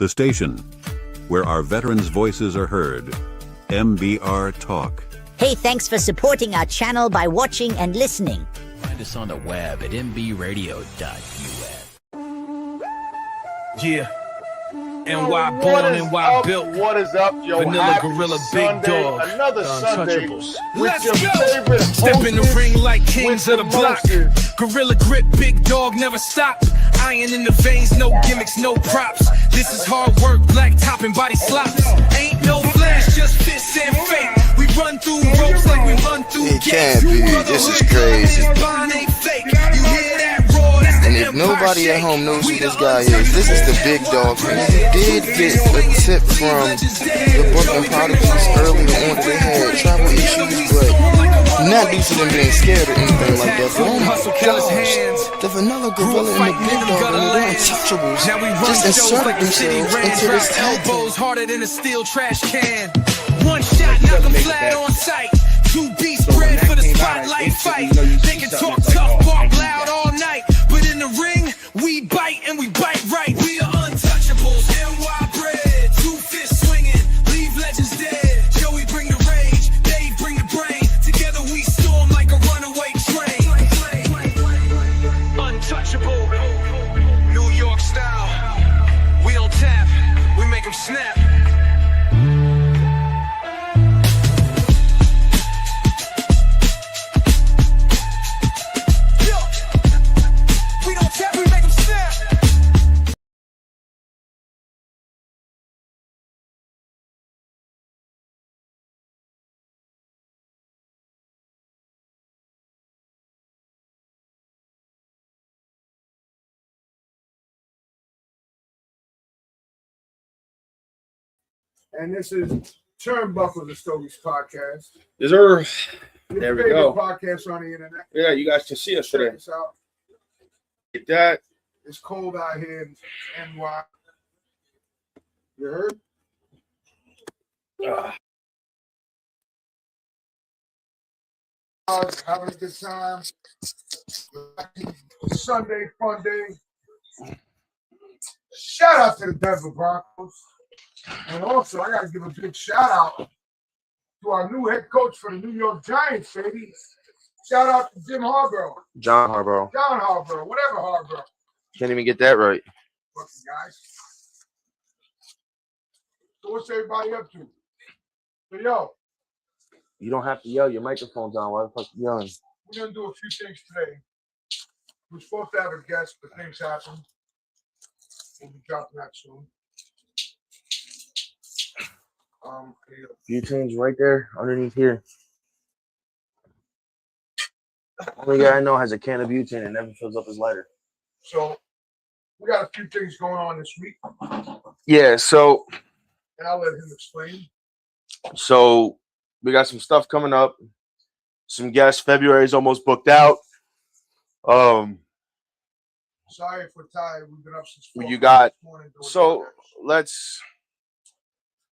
the station where our veterans' voices are heard. MBR Talk. Hey, thanks for supporting our channel by watching and listening. Find us on the web at mbradio.us. Yeah. NY born, NY built. What is up, yo? Vanilla Happy Gorilla Sunday, Big Dog. Another Sunday Untouchables. with Let's your go. favorite Step in the hostess ring like kings with of the block. mostest. Gorilla grip, big dog, never stop. Iron in the veins, no gimmicks, no props. This is hard work, black top and body slops. Ain't no flash, just fits and fake. We run through ropes like we run through It gates. can't be. This is crazy. Bond ain't fake. You hear that roar? That's the And if Empire nobody at shake. home knows who We this the guy is, this is the big dog. And he did get a tip from the Brooklyn Prodigies earlier on that they had travel issues, but not due to them being scared or anything like that. But oh my gosh, the Vanilla Gorilla and the Big Dog and the Untouchables just inserted themselves into this tag team. Elbows harder than a steel trash can. One shot, knock them flat on sight. Two beats bred for the spotlight fight. They can talk tough, bark loud all night, but in the ring, we bite and we bite right. We are untouchables, NY bred. 2 fists swinging, leave legends dead. Joey bring the rage, Dave bring the brain. Together we storm like a runaway train. Untouchable, New York style. We don't tap, we make them snap. We don't tap, we make them snap. And this is TurnbucklesnStogiespodcast. Is there? Your There we favorite go. podcast on the internet. Yeah, you guys can see us Check today. us out. Get that. It's cold out here in NY. You heard? Having a good time. Sunday fun day. Shout out to the Denver Broncos. And also, I got to give a big shout out to our new head coach for the New York Giants, baby. Shout out to Jim Harbaugh. John Harbaugh. John Harbaugh, whatever Harbaugh. Can't even get that right. Fucking guys. So what's everybody up to? So, yo, You don't have to yell. Your microphone's on. Why the fuck you yelling? we're going to do a few things today. We're supposed to have a guest, but things happen. We'll be dropping that soon. Butane's right there underneath here. Only guy I know has a can of butane and never fills up his lighter. So we got a few things going on this week, Yeah, so and I'll let him explain. we got some stuff coming up. Some guests. February's almost booked out. Sorry if we're tired. We've been up since 4 You got this morning doing so podcasts.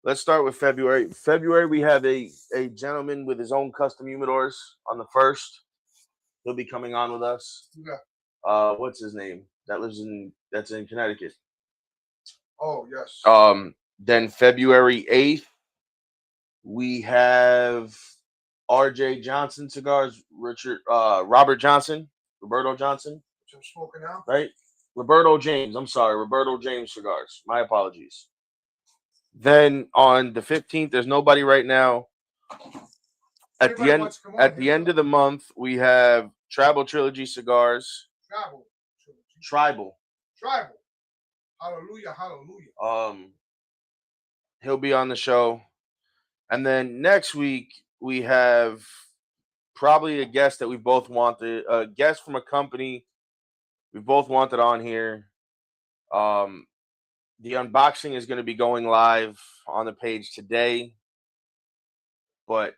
let's start with February. February, we have a gentleman with his own custom humidors on the 1st. He'll be coming on with us. Yeah. What's his name? That's in Connecticut. Oh, yes. Then February 8th, we have RJ Johnson Cigars, Roberto Johnson, Which I'm smoking now. right? Roberto James Cigars. My apologies. Then on the 15th, there's nobody right now. At Everybody wants to come on here, end of the month, we have Tribal Trilogy Cigars. Tribal. Hallelujah, hallelujah. He'll be on the show. And then next week we have probably a guest that we both wanted, a guest from a company we both wanted on here. The unboxing is going to be going live on the page today, but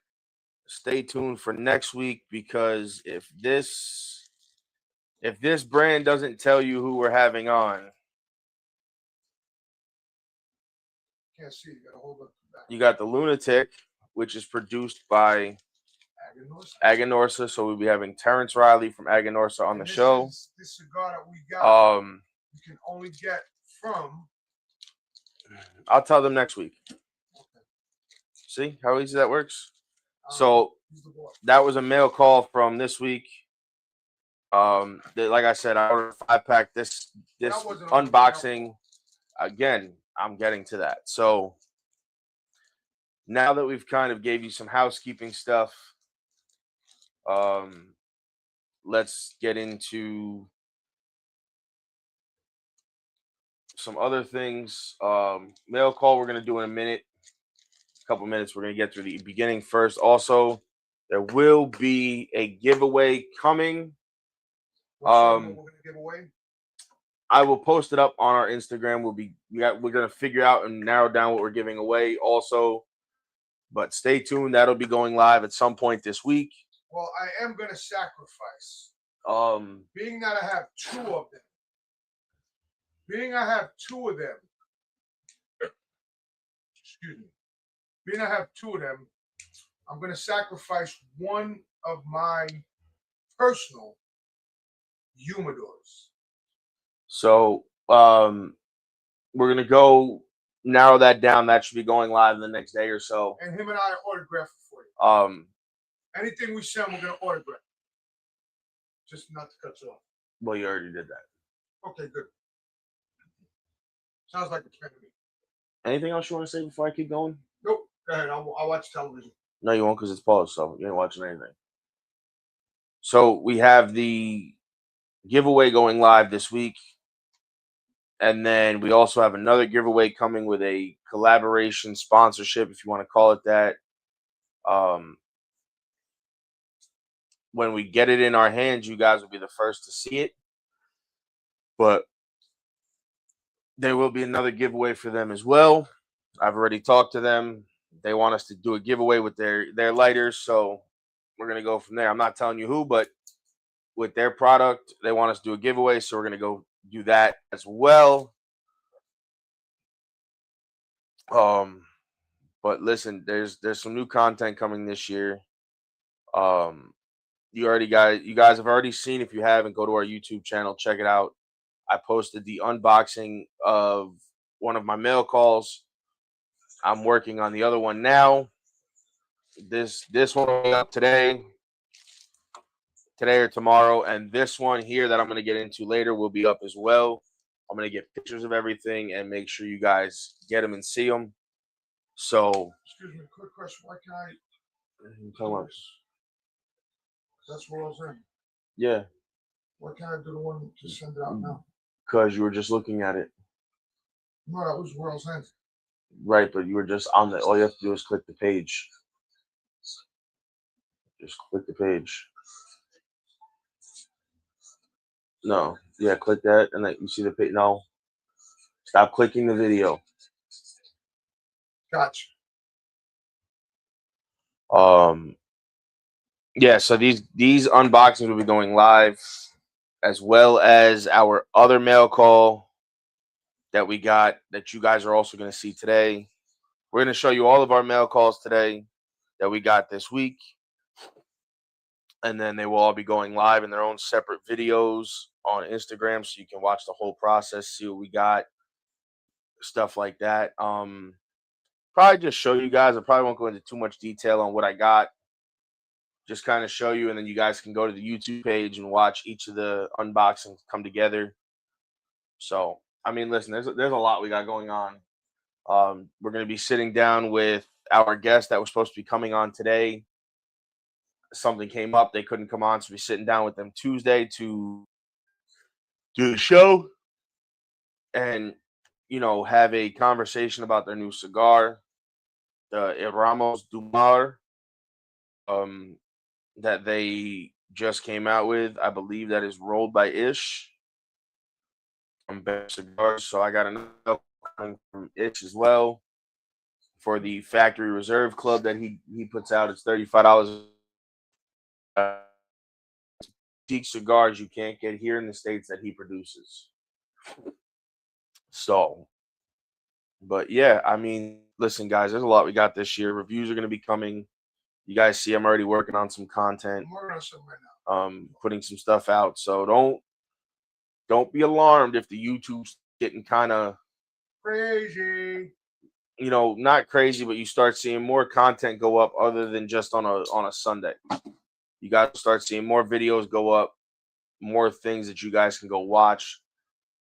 stay tuned for next week, because if this brand doesn't tell you who we're having on, Can't see. You gotta hold up the back. you got the Lunatic, which is produced by Aganorsa. So we'll be having Terrence Riley from Aganorsa on the show. This cigar that we got, you can only get from I'll tell them next week. See how easy that works? So that was a mail call from this week. Like I said, I ordered a 5-pack. This unboxing, again, I'm getting to that. So now that we've kind of gave you some housekeeping stuff, let's get into some other things. Mail call we're gonna do in a minute. A couple minutes. We're gonna get through the beginning first. Also, there will be a giveaway coming. We're gonna give away. I will post it up on our Instagram. We're gonna figure out and narrow down what we're giving away also. But stay tuned. That'll be going live at some point this week. Well, I am gonna sacrifice. Being that I have two of them. Excuse me. Being I have two of them, I'm gonna sacrifice one of my personal humidors. So we're gonna go narrow that down. That should be going live in the next day or so. And him and I autograph it for you. Anything we send, we're gonna autograph. Just not to cut you off. Well, you already did that. Okay, good. Sounds like a plan to me. Anything else you want to say before I keep going? Nope. Go ahead. I'll watch television. No, you won't because it's paused, so you ain't watching anything. So we have the giveaway going live this week. And then we also have another giveaway coming with a collaboration sponsorship, if you want to call it that. When we get it in our hands, you guys will be the first to see it. But there will be another giveaway for them as well. I've already talked to them. They want us to do a giveaway with their lighters, so we're going to go from there. I'm not telling you who, but with their product, they want us to do a giveaway, so we're going to go do that as well. But listen, there's some new content coming this year. You guys have already seen. If you haven't, go to our YouTube channel, check it out. I posted the unboxing of one of my mail calls. I'm working on the other one now. This one will be up today or tomorrow, and this one here that I'm going to get into later will be up as well. I'm going to get pictures of everything and make sure you guys get them and see them. So, excuse me, quick question. Why can I? Tell us. That's what I was saying. Yeah. Why can't I do the one to send it out now? Because you were just looking at it. No, that was World's End. Right, but you were just on the. All you have to do is click the page. Just click the page. No, yeah, click that, and then you see the page. No, stop clicking the video. Gotcha. Yeah, so these unboxings will be going live, as well as our other mail call that we got that you guys are also going to see today. We're going to show you all of our mail calls today that we got this week. And then they will all be going live in their own separate videos on Instagram, so you can watch the whole process, see what we got, stuff like that. Probably just show you guys. I probably won't go into too much detail on what I got. Just kind of show you, and then you guys can go to the YouTube page and watch each of the unboxings come together. So, I mean, listen, there's a lot we got going on. We're going to be sitting down with our guest that was supposed to be coming on today. Something came up. They couldn't come on, so we're sitting down with them Tuesday to do the show and, have a conversation about their new cigar, the Irmaos du Mar, that they just came out with. I believe that is rolled by Ish from Bear Cigars. So I got another from Ish as well for the Factory Reserve Club that he puts out. It's $35. Cigars you can't get here in the States that he produces. So, but yeah, I mean, listen, guys, there's a lot we got this year. Reviews are going to be coming. You guys see, I'm already working on some content. I'm working on something right now. Putting some stuff out. So don't be alarmed if the YouTube's getting kind of crazy. not crazy, but you start seeing more content go up other than just on a Sunday. You got to start seeing more videos go up, more things that you guys can go watch.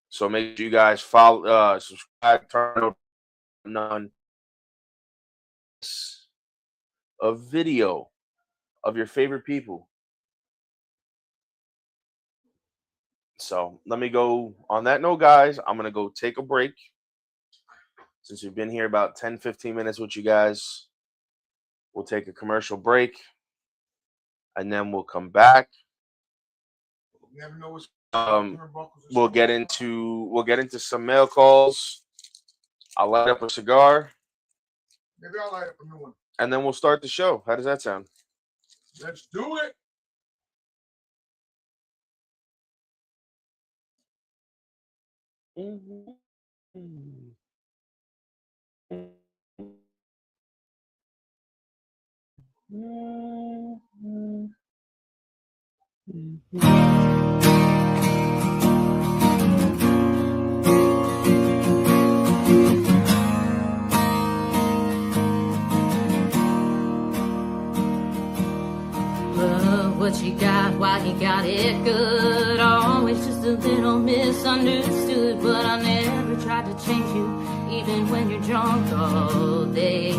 So make sure you guys follow, subscribe, turn on a video of your favorite people. So let me go on that note, guys. I'm going to go take a break since we've been here about 10-15 minutes with you guys. We'll take a commercial break and then we'll come back. We'll get into some mail calls. I'll light up a cigar. Maybe I'll light up a new one. And then we'll start the show. How does that sound? Let's do it. What you got, why you got it good. Always just a little misunderstood. But I never tried to change you, even when you're drunk all day.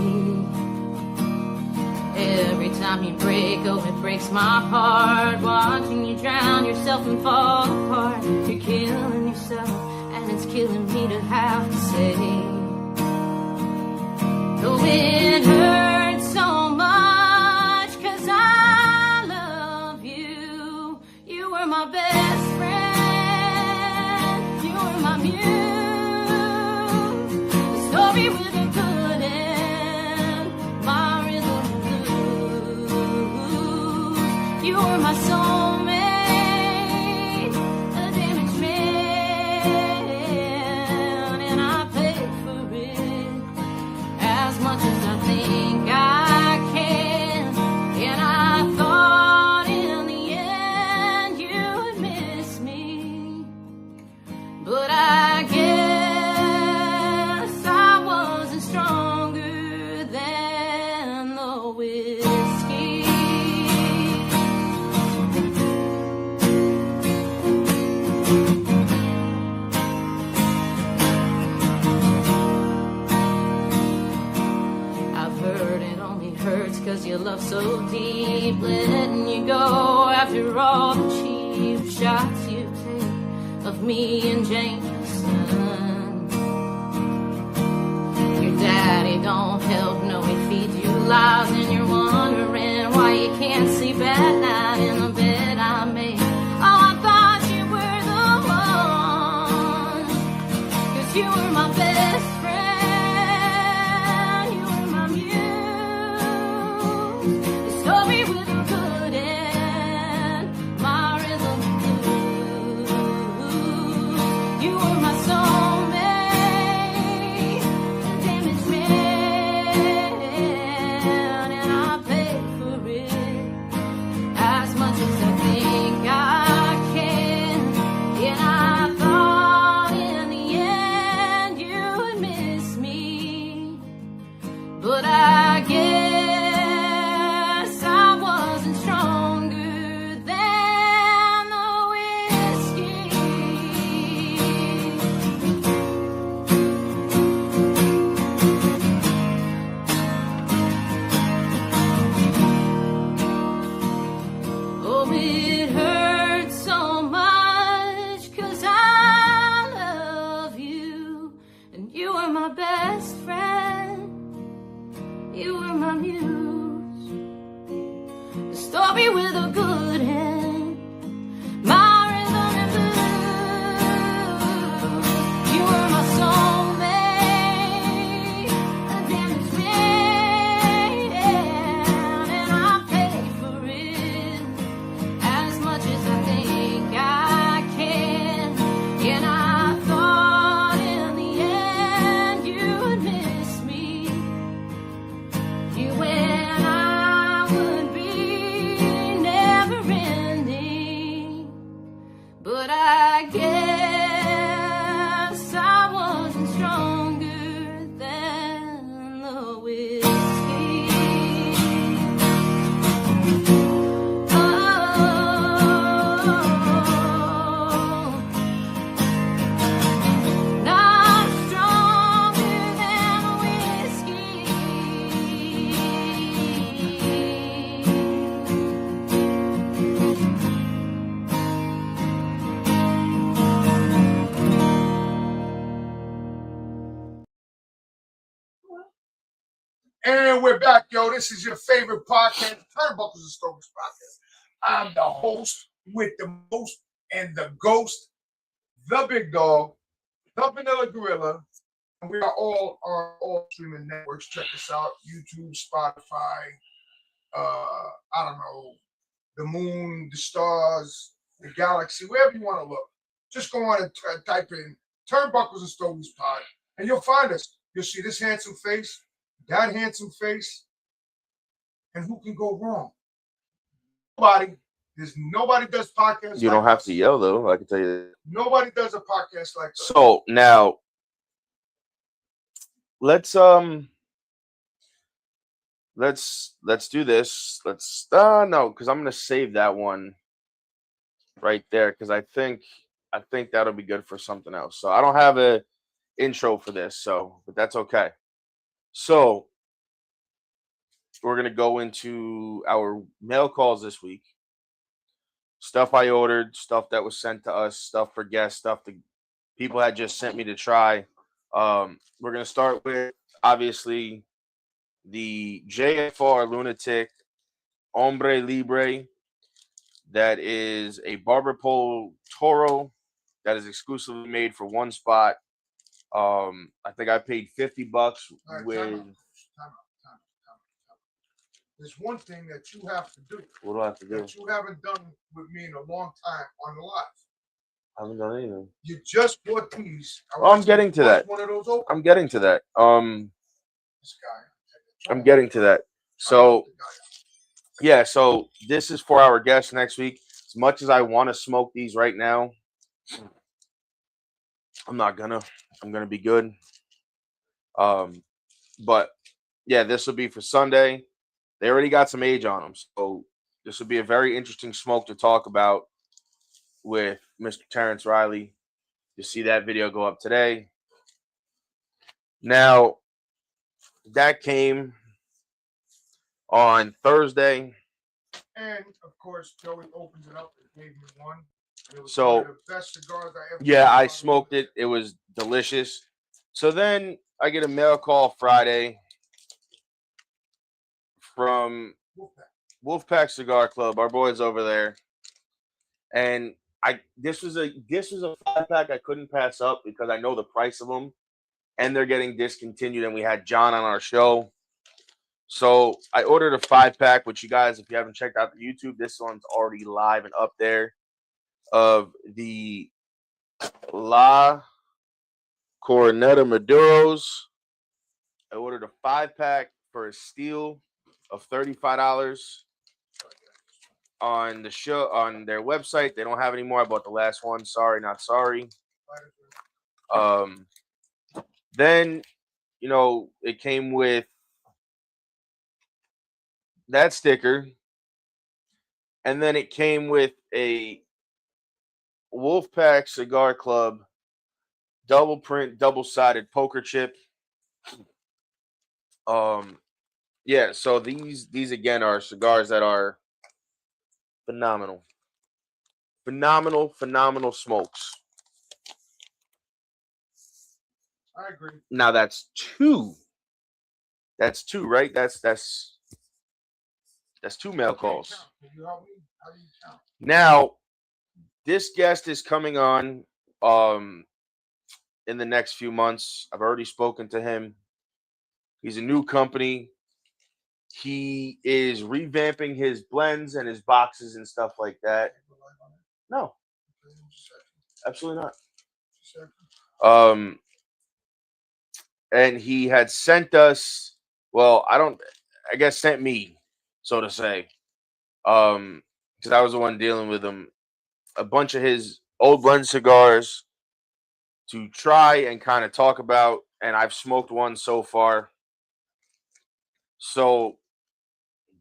Every time you break, oh, it breaks my heart. Watching you drown yourself and fall apart. You're killing yourself, and it's killing me to have to say. Though it hurts so much, 'cause I love you. You were my best friend. You were my muse. The story with a good end. My rhythm blues. You were my soulmate. A damaged man. And I paid for it. As much as I think I can. And I thought in the end you would miss me. But I guess I wasn't stronger than the whiskey. I've heard it only hurts 'cause you love so deep. Letting you go after all the cheap shots you take of me and Jameson. Your daddy don't help, no, he feeds you lies. And you're wondering why you can't sleep at night in the bed I made. Oh, I thought you were the one, 'cause you were my best friend. You were my muse. The story with a good end. My rhythm blues. You were my soulmate. A damaged man. And I paid for it. As much as I think I can. And I thought in the end you would miss me. But I guess I wasn't stronger than the whiskey. Oh, it hurts so much 'cause I love you. And you are my best friend. You were my muse. The story with a good end. My rhythm and blues. You were my soulmate. A damaged man. And I paid for it. As much as I think I can. And I thought in the end you would miss me. You and I would be never And we're back, yo. This is your favorite podcast, Turnbuckles and Stogies podcast. I'm the host with the most and the ghost, the big dog, the vanilla gorilla. And we are all on all streaming networks. Check us out: YouTube, Spotify, I don't know, the moon, the stars, the galaxy, wherever you want to look. Just go on and type in Turnbuckles and Stogies pod, and you'll find us. You'll see this handsome face, that handsome face, and who can go wrong? Nobody. There's nobody does podcasts. You don't have to yell though. I can tell you that. Nobody does a podcast like us. So now, let's do this. Let's no, because I'm gonna save that one right there because I think that'll be good for something else. So I don't have a intro for this, but that's okay. So we're gonna go into our mail calls this week. Stuff I ordered, stuff that was sent to us, stuff for guests, stuff that people had just sent me to try. We're gonna start with obviously the JFR Lunatic Hombre Libre. That is a barber pole Toro that is exclusively made for one spot. I think I paid $50 Right, with. time out. There's one thing that you have to do. What do I have to do? That you haven't done with me in a long time on the live. I haven't done anything. You just bought these. I'm getting to that. One of those open. I'm getting to that. This guy. I'm getting to that. So yeah, so this is for our guests next week. As much as I want to smoke these right now, I'm not gonna. I'm gonna be good. But yeah, this will be for Sunday. They already got some age on them, so this will be a very interesting smoke to talk about with Mr. Terrence Riley. You see that video go up today. Now, that came on Thursday. And of course, Joey opens it up and gave me one. And it was So, one of the best cigars I ever yeah, I smoked. smoked it. It was delicious. So then I get a mail call Friday from Wolfpack Cigar Club, our boys over there. And this was a 5-pack I couldn't pass up because I know the price of them and they're getting discontinued, and we had John on our show. So I ordered a 5-pack, which you guys, if you haven't checked out the YouTube, this one's already live and up there, of the La Corneta Maduros. I ordered a 5-pack for a steal of $35 on the show, on their website. They don't have any more. I bought the last one. Sorry, not sorry. Then, it came with that sticker, and then it came with a Wolfpack Cigar Club double print, double-sided poker chip. Yeah, so these again are cigars that are phenomenal smokes. I agree. Now that's two, right? That's two mail calls. Can you help me? How do you count? Now, this guest is coming on in the next few months. I've already spoken to him. He's a new company. He is revamping his blends and his boxes and stuff like that. No, absolutely not. And he had sent us, sent me, so to say, because I was the one dealing with him, a bunch of his old blend cigars to try and kind of talk about, and I've smoked one so far. So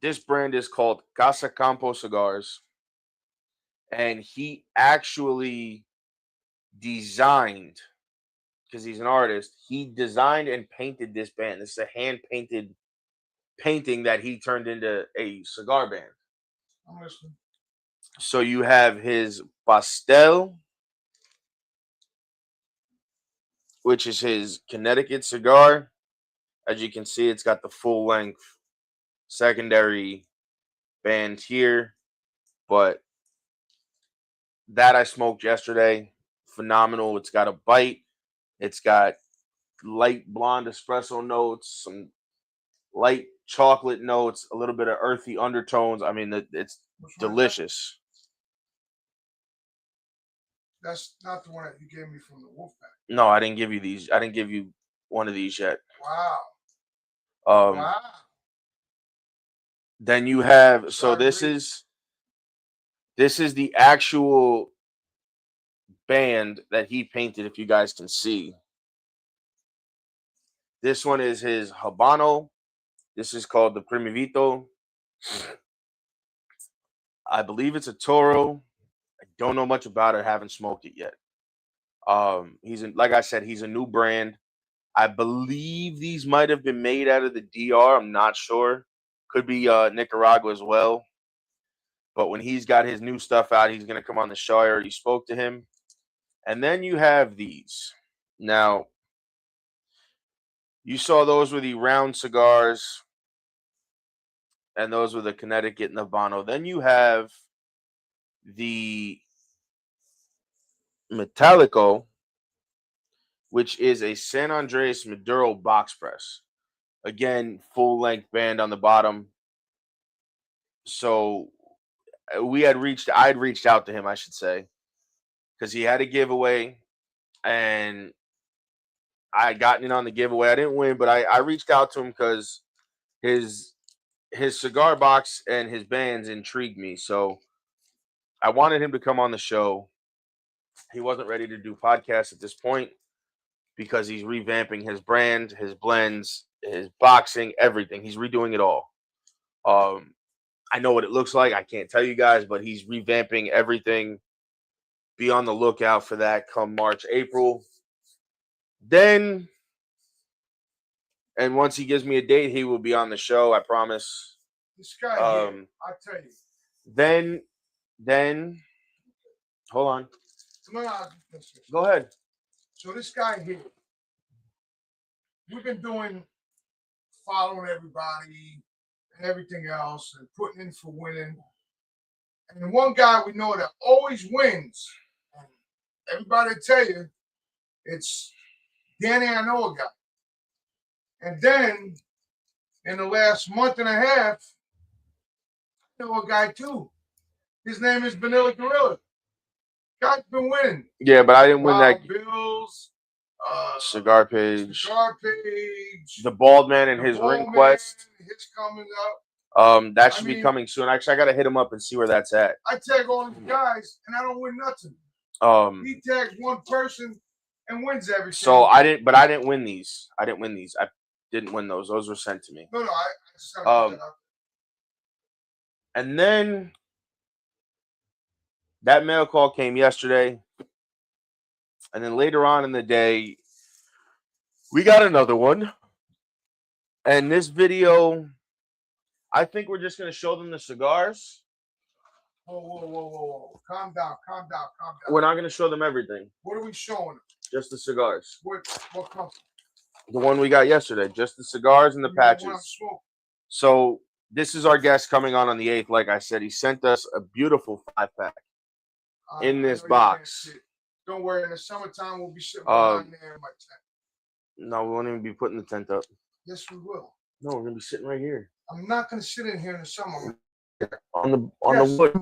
this brand is called Casa Campo Cigars, and he actually designed, because he's an artist, he designed and painted this band. This is a hand-painted painting that he turned into a cigar band. I'm listening. So you have his Pastel, which is his Connecticut cigar. As you can see, it's got the full length secondary band here, but that I smoked yesterday. Phenomenal. It's got a bite. It's got light blonde espresso notes, some light chocolate notes, a little bit of earthy undertones. I mean, it's delicious. That's not the one that you gave me from the Wolfpack. No, I didn't give you these. I didn't give you one of these yet. Wow. Wow. Then you have, so this is the actual band that he painted, if you guys can see. This one is his Habano. This is called the Primivito. I believe it's a Toro. I don't know much about it. Haven't smoked it yet. Like I said, he's a new brand. I believe these might have been made out of the DR. I'm not sure. Could be Nicaragua as well. But when he's got his new stuff out, he's going to come on the show. I already spoke to him. And then you have these. Now, you saw those were the round cigars. And those were the Connecticut and the Habano. Then you have the Metallico, which is a San Andreas Maduro box press. Again, full length band on the bottom. So I'd reached out to him, I should say, because he had a giveaway, and I had gotten in on the giveaway. I didn't win, but I reached out to him because his cigar box and his bands intrigued me. So I wanted him to come on the show. He wasn't ready to do podcasts at this point because he's revamping his brand, his blends, his boxing, everything. He's redoing it all. I know what it looks like. I can't tell you guys, but he's revamping everything. Be on the lookout for that come March, April. Then, and once he gives me a date, he will be on the show. I promise. This guy here, I tell you. Then, hold on. Go ahead. So this guy here, we've been following everybody and everything else and putting in for winning. And the one guy we know that always wins, and everybody tell you, it's Danny Inoa guy. And then in the last month and a half, I know a guy too. His name is Vanilla Gorilla. Guy's been winning. Yeah, but I didn't win that. Bills, Cigar Page. The Bald Man and his Ring Quest. His coming up. That should be coming soon. Actually, I gotta hit him up and see where that's at. I tag all these guys and I don't win nothing. He tags one person and wins everything. So I didn't win these. I didn't win those. Those were sent to me. No, I just gotta put that out. And then that mail call came yesterday. And then later on in the day, we got another one. And this video, I think we're just going to show them the cigars. Whoa. Calm down. We're not going to show them everything. What are we showing them? Just the cigars. What company? The one we got yesterday. Just the cigars and the patches. So this is our guest coming on the 8th. Like I said, he sent us a beautiful 5-pack in this box. Don't worry. In the summertime, we'll be sitting behind there in my tent. No, we won't even be putting the tent up. Yes, we will. No, we're going to be sitting right here. I'm not going to sit in here in the summer. On the wood.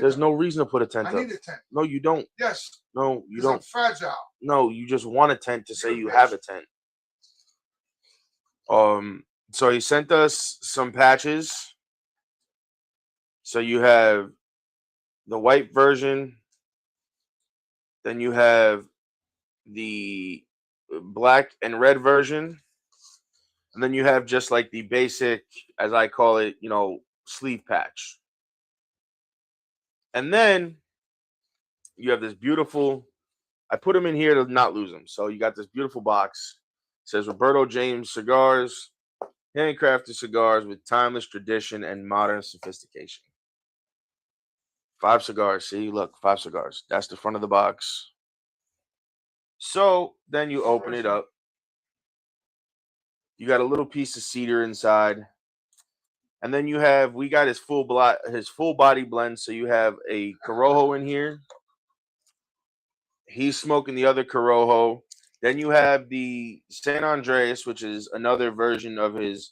There's no reason to put a tent up. I need a tent. No, you don't. Yes. No, you don't. I'm fragile. No, you just want a tent to say you have a tent. So he sent us some patches. So you have the white version. Then you have the black and red version. And then you have just like the basic, as I call it, sleeve patch. And then you have this beautiful, I put them in here to not lose them. So you got this beautiful box. It says Roberto James Cigars, handcrafted cigars with timeless tradition and modern sophistication. 5 cigars. See, look, 5 cigars. That's the front of the box. So then you open it up. You got a little piece of cedar inside. And then we got his full body blend. So you have a Corojo in here. He's smoking the other Corojo. Then you have the San Andreas, which is another version of his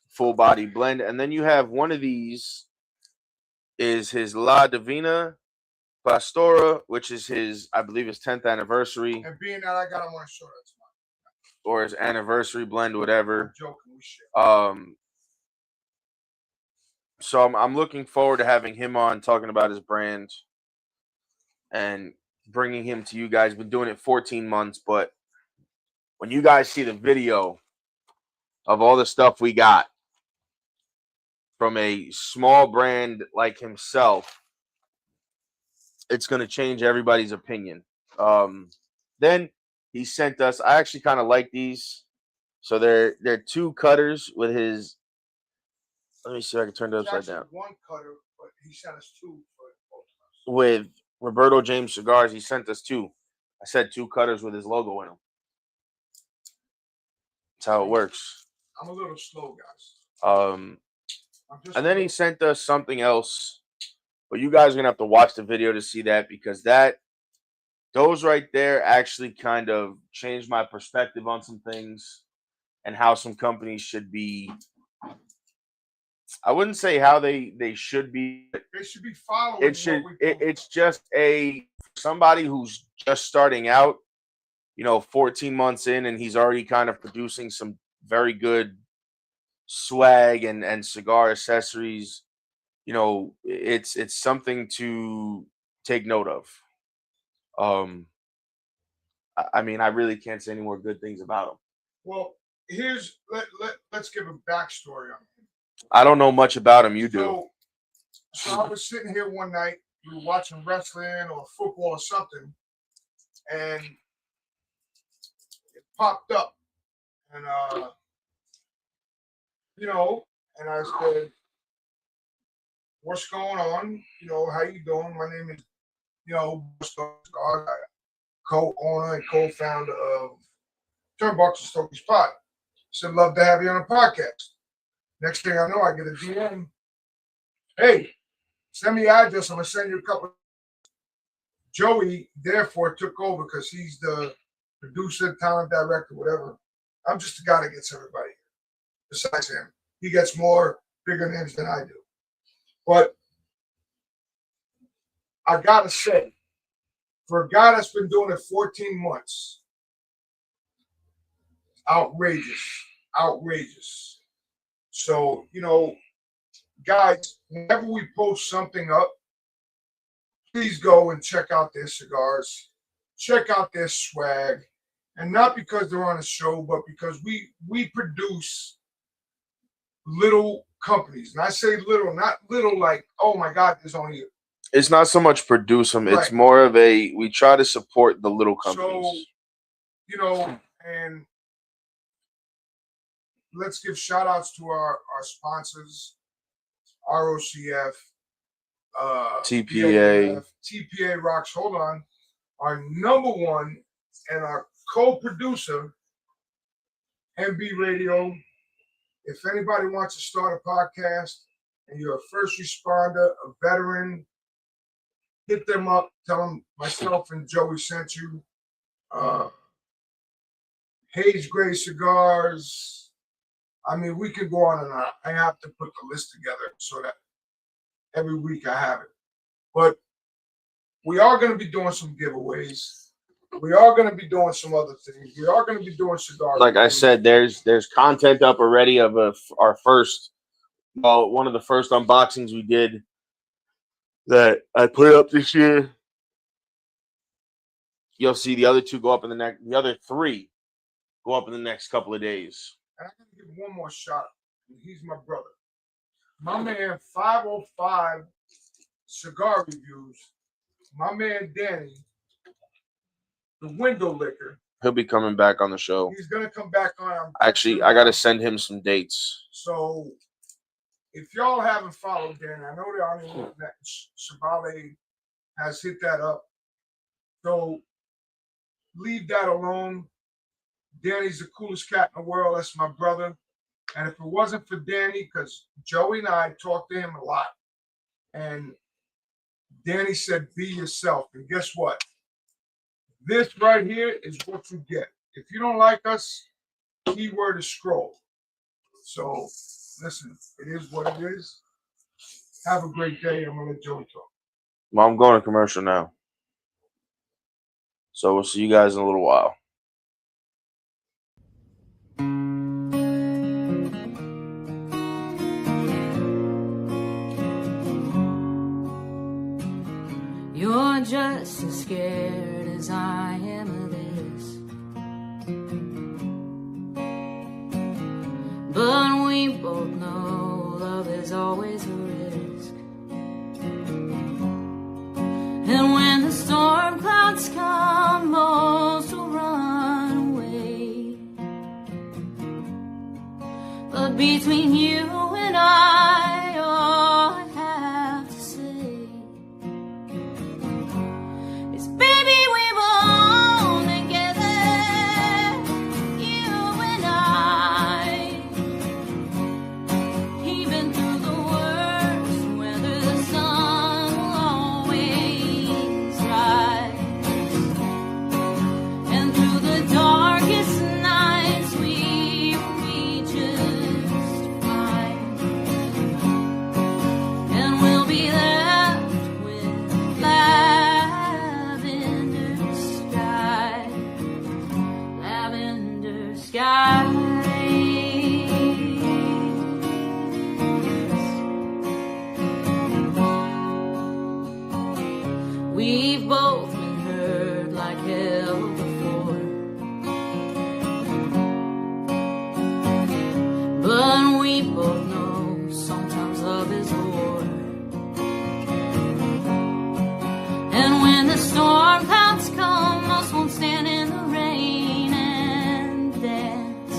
full body blend. And then you have one of these is his La Divina Pastora, which is his, I believe, his 10th anniversary. And being that I got him on a show, that's fine. Or his anniversary blend, whatever. I'm joking, we shit. So I'm looking forward to having him on, talking about his brand and bringing him to you guys. Been doing it 14 months, but when you guys see the video of all the stuff we got from a small brand like himself, it's going to change everybody's opinion. Then he sent us, I actually kind of like these. So they're 2 cutters with his, let me see if I can turn it upside down. 1 cutter, but he sent us 2 for both of us. With Roberto James Cigars, he sent us 2. I said 2 cutters with his logo in them. That's how it works. I'm a little slow, guys. And then he sent us something else, but you guys are gonna have to watch the video to see that, because those right there actually kind of changed my perspective on some things and how some companies should be. I wouldn't say how they should be. They should be following. It's just somebody who's just starting out, 14 months in, and he's already kind of producing some very good swag and cigar accessories. It's something to take note of. I mean, I really can't say any more good things about him. Well, let's give a backstory on him. I don't know much about him. You do. So I was sitting here one night, we were watching wrestling or football or something, and it popped up, and and I said, "What's going on? How you doing? My name is, co-owner and co-founder of TurnbucklesnStogiespodcast. Said, love to have you on the podcast." Next thing I know, I get a DM. Hey, send me your address. I'm going to send you a couple. Joey, therefore, took over because he's the producer, talent director, whatever. I'm just the guy that gets everybody. Besides him, he gets more bigger names than I do. But I got to say, for a guy that's been doing it 14 months, outrageous. So, guys, whenever we post something up, please go and check out their cigars, check out their swag, and not because they're on a show, but because we produce little companies. And I say little, not little like, oh my God, there's only. It's not so much produce them. Right. It's more of we try to support the little companies. So, and let's give shout outs to our sponsors, ROCF, TPA. TPA Rocks. Hold on. Our number one and our co-producer, MB Radio. If anybody wants to start a podcast and you're a first responder, a veteran, hit them up. Tell them myself and Joey sent you. Haze Gray cigars. I mean, we could go on and on. I have to put the list together so that every week I have it. But we are going to be doing some giveaways. We are going to be doing some other things. We are going to be doing cigars. Like I said, there's content up already of our first, one of the first unboxings we did that I put up this year. You'll see the other 2 go up in the other 3 go up in the next couple of days. And I'm going to give one more shout out. He's my brother. My man, 505 Cigar Reviews. My man, Danny, the window licker. He'll be coming back on the show. He's going to come back on. Actually, I got to send him some dates. So if y'all haven't followed Danny, I know they're on the internet. Shabale has hit that up. So leave that alone. Danny's the coolest cat in the world. That's my brother. And if it wasn't for Danny, because Joey and I talked to him a lot, and Danny said, be yourself. And guess what? This right here is what you get. If you don't like us, keyword is scroll. So, listen, it is what it is. Have a great day. I'm going to let Joey talk. Well, I'm going to commercial now. So we'll see you guys in a little while. You're just as scared as I am of this, but we both know love is always a risk. And when the storm clouds come, most will run away. But between you and I, all I have to say is, baby, we belong together, you and I. Even through the worst weather, the sun will always rise. And through the darkest nights, we will be just fine. And we'll be left with lavender sky, lavender skies. We've both been hurt like hell before, but we both know sometimes love is a war. And when the storm clouds come, most won't stand in the rain and dance.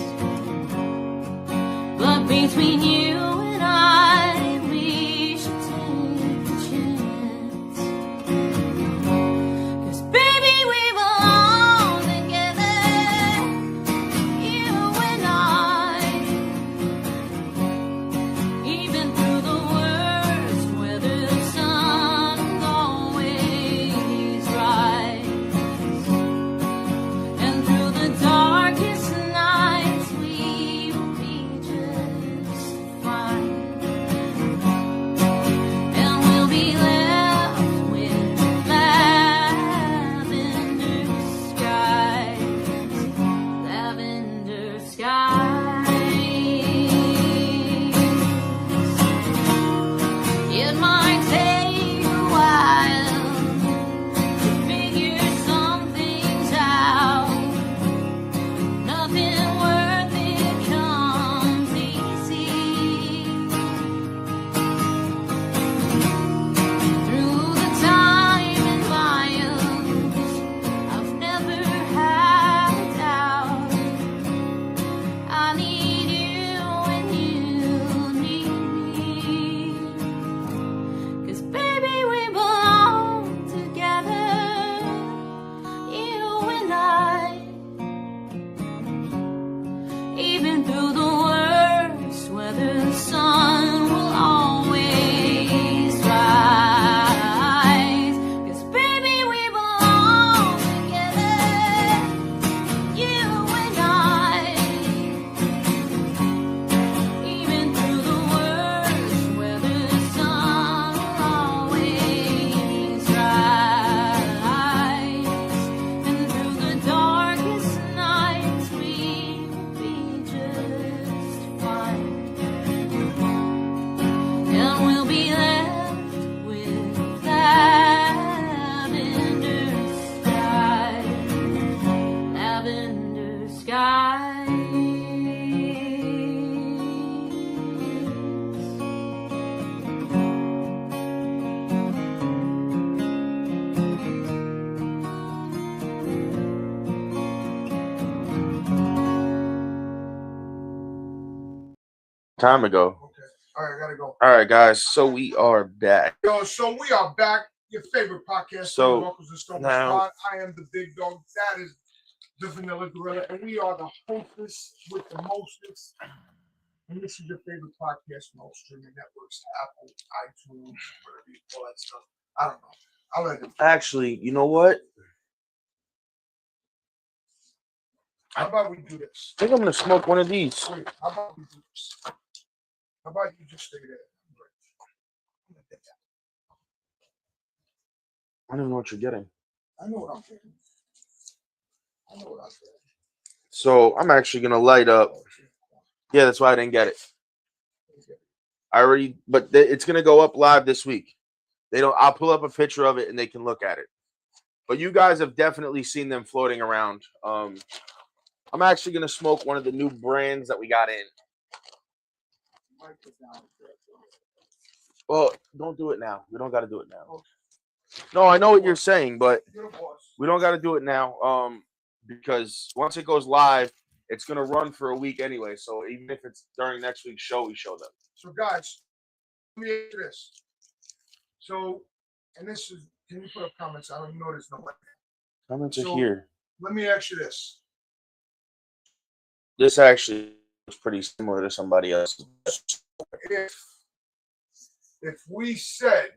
But between you and I, we should take the chance. 'Cause baby, we belong together, you and I. Even through the worst weather, the sun will always rise. And through the darkest nights, we will be just fine. And we'll be left with lavender skies, lavender skies. It might take a while to figure some things out. Nothing worth it comes easy. Through the time and miles, I've never had a doubt. I need you and you need me. 'Cause baby, we belong together, you and I. Even through the worst weather, the sun will always rise. 'Cause baby, we belong together, you and I. Even through the worst weather, the sun will always rise. And through the darkest nights, we will be just fine. And we'll be left with lavender skies, lavender skies. Time ago. Okay. All right, I got to go. All right, guys. So we are back. Yo, so we are back. Your favorite podcast, So, Turnbuckles and Stogiespodcast now- Squad. I am the big dog. That is the Vanilla Gorilla, and we are the hostess with the mostest. And this is your favorite podcast from all streaming networks, Apple, iTunes, whatever you call that stuff. I don't know. I'll let him. Actually, you know what? How about we do this? I think I'm gonna smoke one of these. Wait, how about we do this? How about you just stay there? I don't know what you're getting. I know what I'm getting. I know what I'm getting. So I'm actually gonna light up. Yeah, that's why I didn't get it. I already, but it's gonna go up live this week. They don't. I'll pull up a picture of it and they can look at it. But you guys have definitely seen them floating around. I'm actually gonna smoke one of the new brands that we got in. Well, don't do it now. We don't got to do it now. No, I know what you're saying, but we don't got to do it now. Because once it goes live, it's gonna run for a week anyway. So even if it's during next week's show, we show them. So guys, let me ask you this. So, and this is, can you put up comments? I don't know there's no way. Comments are So- here. Let me ask you this. This actually is pretty similar to somebody else. If we said,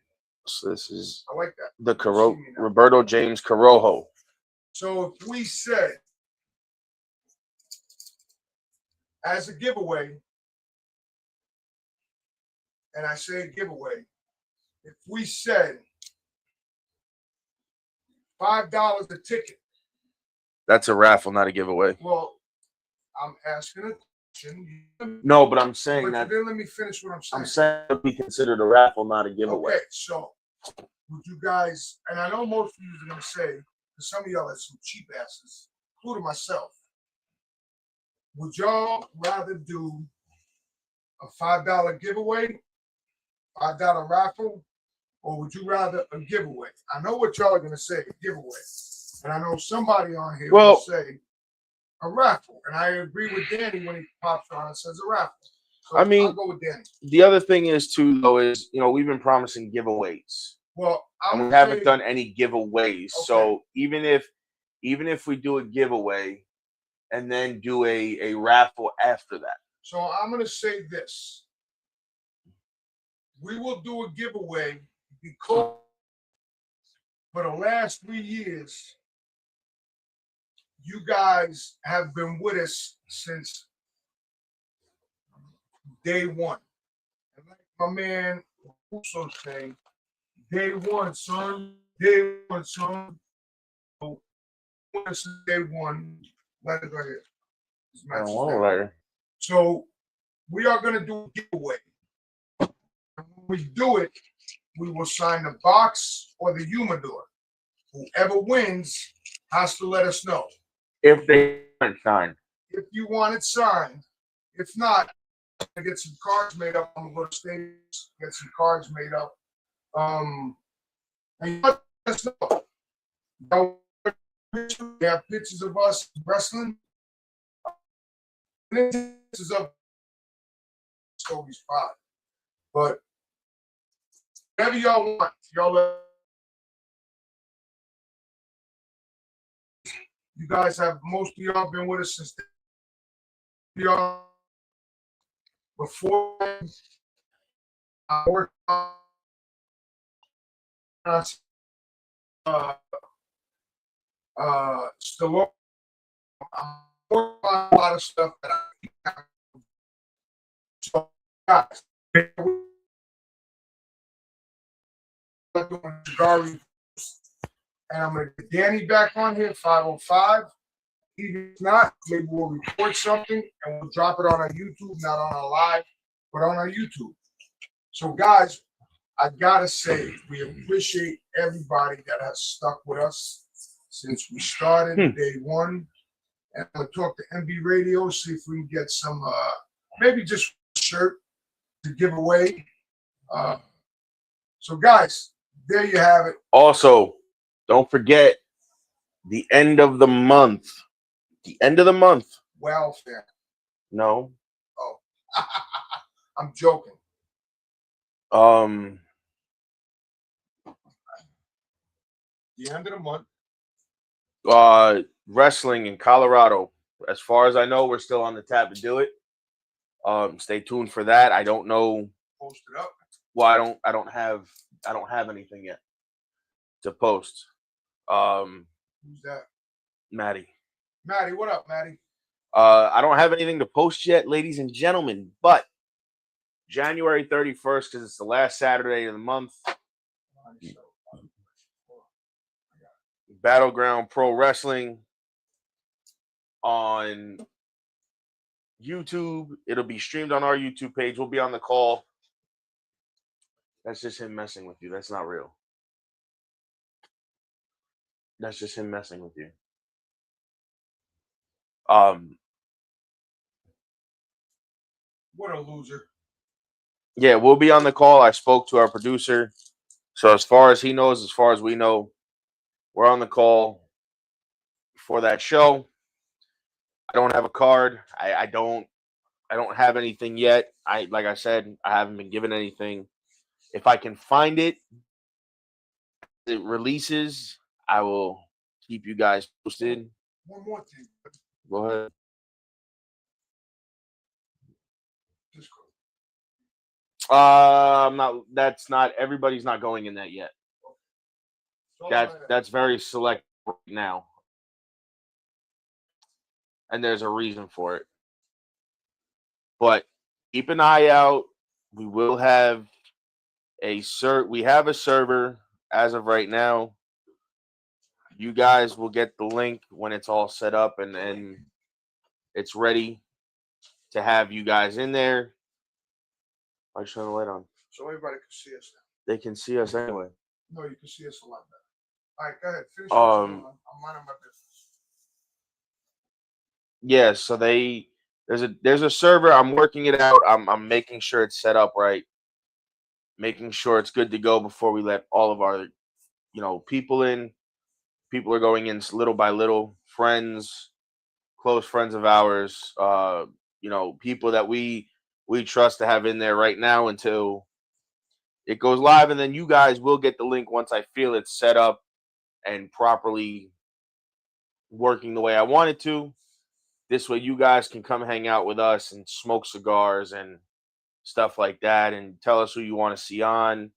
So this is I like that. the Roberto James Corojo. So if we said, as a giveaway, and I say giveaway, if we said $5 a ticket, That's a raffle, not a giveaway. well, I'm asking a question. No, but I'm saying But that then let me finish what I'm saying. I'm saying it be considered a raffle, not a giveaway. Okay, so would you guys, and I know most of you are going to say, because some of y'all are some cheap asses, including myself, would y'all rather do a $5 giveaway, $5 raffle, or would you rather a giveaway? I know what y'all are going to say, a giveaway. And I know somebody on here will say a raffle. And I agree with Danny when he pops on and says a raffle. So I mean, I'll go with Danny. The other thing is too, though, is we've been promising giveaways, Well, and we I'm haven't done any giveaways. Okay. So even if we do a giveaway and then do a raffle after that, So I'm going to say this. We will do a giveaway because for the last 3 years, you guys have been with us since day one. And like my man also saying, day one, son. Day one, son. So, since day one. Let it go ahead. This I don't matches want that. a writer. So we are going to do a giveaway. And when we do it, we will sign the box or the humidor. Whoever wins has to let us know. If they aren't signed. If you want it signed, if not, I get some cards made up. I'm gonna go to Staples, get some cards made up. And you let us know. We have pictures of us wrestling. Pictures of Stogie's father. But whatever y'all want, y'all let. You guys have, most of y'all been with us since y'all before I worked on Stallone. I worked on a lot of stuff that I so guys, doing cigar reviews. And I'm going to get Danny back on here, 505. Even if not, maybe we'll record something and we'll drop it on our YouTube, not on our live, but on our YouTube. So, guys, I got to say, we appreciate everybody that has stuck with us since we started day one. And I'm going to talk to MB Radio, see if we can get some, maybe just a shirt to give away. So, guys, there you have it. Also, don't forget the end of the month. The end of the month. Welfare. No. Oh, I'm joking. The The end of the month. wrestling in Colorado. As far as I know, we're still on the tab to do it. Stay tuned for that. I don't know. Post it up. Well, I don't have anything yet to post. Who's that? Maddie. Maddie, what up, Maddie? I don't have anything to post yet, ladies and gentlemen, but January 31st, because it's the last Saturday of the month, Battleground Pro Wrestling on YouTube. It'll be streamed on our YouTube page. We'll be on the call. That's just him messing with you. That's not real. That's just him messing with you. What a loser. Yeah, we'll be on the call. I spoke to our producer. So as far as he knows, as far as we know, we're on the call for that show. I don't have a card. I don't have anything yet. Like I said, I haven't been given anything. If I can find it, it releases, I will keep you guys posted. One more thing. Go ahead. Everybody's not going in that yet. That's very select right now. And there's a reason for it. But keep an eye out. We will have we have a server as of right now. You guys will get the link when it's all set up and it's ready to have you guys in there. Why are you turning the light on? So everybody can see us now. They can see us anyway. No, you can see us a lot better. All right, go ahead. Finish I'm minding my business. Yeah, so there's a server. I'm working it out. I'm making sure it's set up right. Making sure it's good to go before we let all of our, people in. People are going in little by little. Friends, close friends of ours, people that we trust to have in there right now until it goes live. And then you guys will get the link once I feel it's set up and properly working the way I want it to. This way you guys can come hang out with us and smoke cigars and stuff like that, and tell us who you want to see on,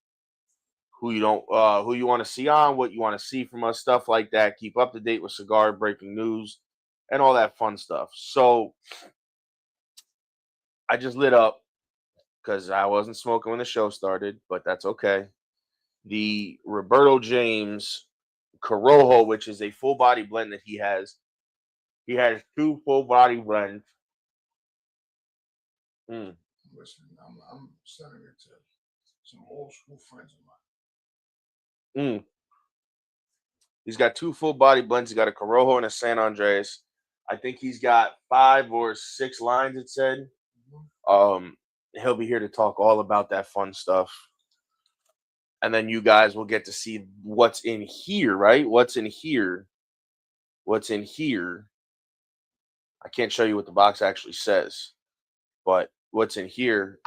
who you want to see on, what you want to see from us, stuff like that. Keep up to date with cigar breaking news and all that fun stuff. So I just lit up because I wasn't smoking when the show started, but that's okay. The Roberto James Corojo, which is a full body blend that he has. He has 2 full body blends. Listen, I'm sending it to some old school friends of mine. He's got 2 full body blends. He's got a Corojo and a San Andres. I think he's got 5 or 6 lines, it said. He'll be here to talk all about that fun stuff. And then you guys will get to see what's in here, right? What's in here? I can't show you what the box actually says, but what's in here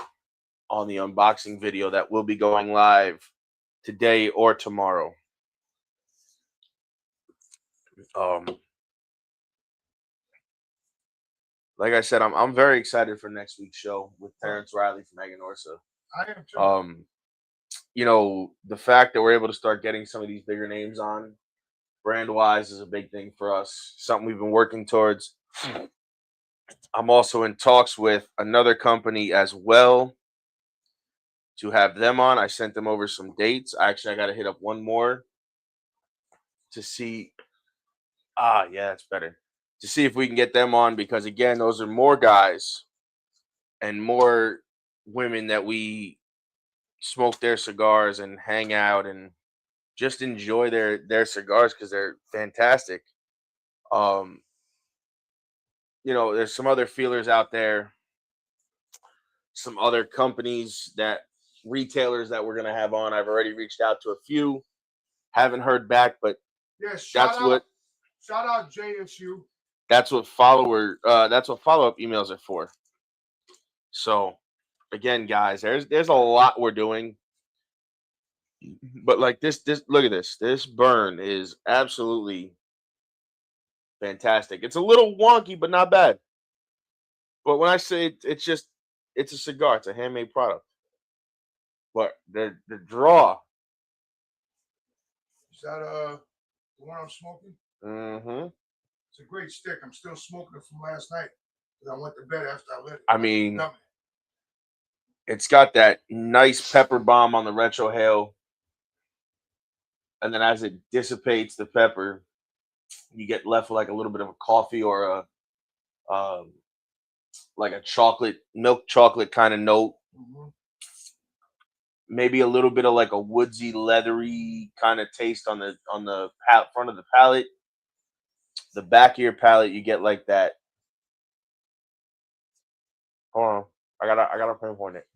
on the unboxing video that will be going live today or tomorrow. Like I said, I'm very excited for next week's show with Terrence Riley from Aganorsa. I am too. The fact that we're able to start getting some of these bigger names on brand-wise is a big thing for us, something we've been working towards. I'm also in talks with another company as well to have them on. I sent them over some dates. I got to hit up one more to see. Yeah, it's better. To see if we can get them on, because, again, those are more guys and more women that we smoke their cigars and hang out and just enjoy their cigars because they're fantastic. There's some other feelers out there, some other companies, retailers that we're going to have on. I've already reached out to a few, haven't heard back, but yeah, shout out JSU. That's what follow-up emails are for. So, again, guys, there's a lot we're doing. But like this look at this. This burn is absolutely fantastic. It's a little wonky, but not bad. But when I say it's a cigar. It's a handmade product. But the draw. Is that the one I'm smoking? Mm-hmm. It's a great stick. I'm still smoking it from last night because I went to bed after I lit it. I mean, it's got that nice pepper bomb on the retrohale. And then as it dissipates the pepper, you get left with like a little bit of a coffee or a like a milk chocolate kind of note. Mm-hmm. Maybe a little bit of like a woodsy, leathery kind of taste on the front of the palate. The back of your palate, you get like that. Hold on, I gotta pinpoint it.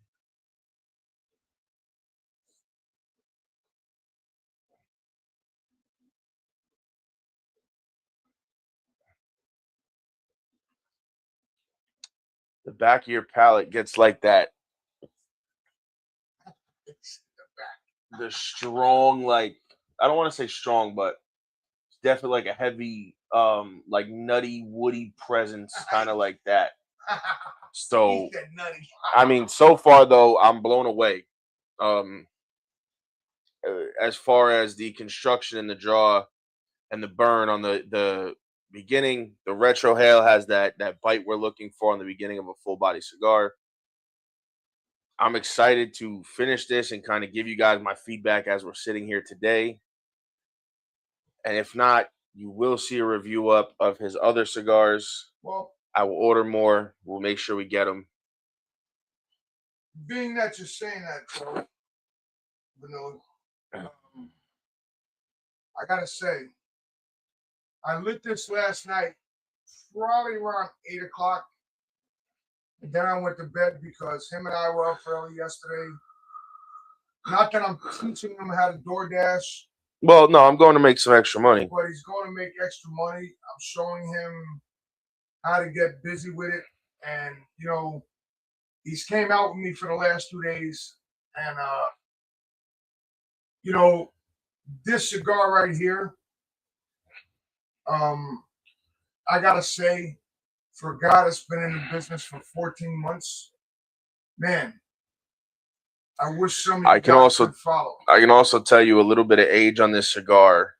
The back of your palate gets like that. The strong, like, I don't want to say strong, but it's definitely like a heavy, like nutty, woody presence, kind of like that. So, I mean, so far though, I'm blown away. As far as the construction and the draw and the burn on the beginning, the retrohale has that bite we're looking for on the beginning of a full body cigar. I'm excited to finish this and kind of give you guys my feedback as we're sitting here today. And if not, you will see a review up of his other cigars. Well, I will order more. We'll make sure we get them. being that you're saying that, Joe, Vanilla, I gotta say, I lit this last night, probably around 8 o'clock. And then I went to bed because him and I were up early yesterday. Not that I'm teaching him how to DoorDash. Well, no, I'm going to make some extra money. But he's going to make extra money. I'm showing him how to get busy with it. And, you know, he's came out with me for the last 2 days. And, you know, this cigar right here, I got to say, for a guy that's been in the business for 14 months, man, I wish somebody could follow. I can also tell you a little bit of age on this cigar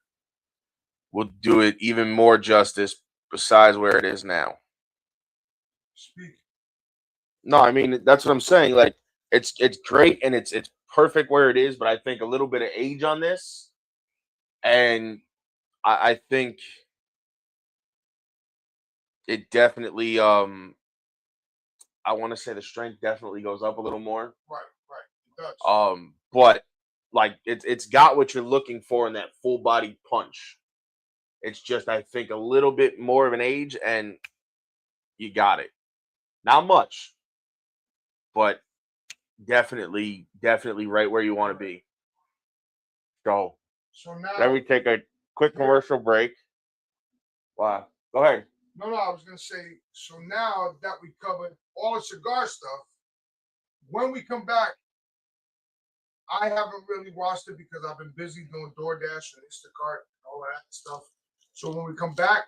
will do it even more justice besides where it is now. Speak. No, I mean, that's what I'm saying. Like, it's great and it's perfect where it is, but I think a little bit of age on this, and I think it definitely I want to say the strength definitely goes up a little more. Right, it does. But like it's got what you're looking for in that full body punch. It's just, I think, a little bit more of an age, and you got it. Not much, but definitely right where you want to be. So now, let me take a quick commercial break. Wow. Go ahead. No, I was going to say, so now that we covered all the cigar stuff, when we come back, I haven't really watched it because I've been busy doing DoorDash and Instacart and all that stuff. So when we come back,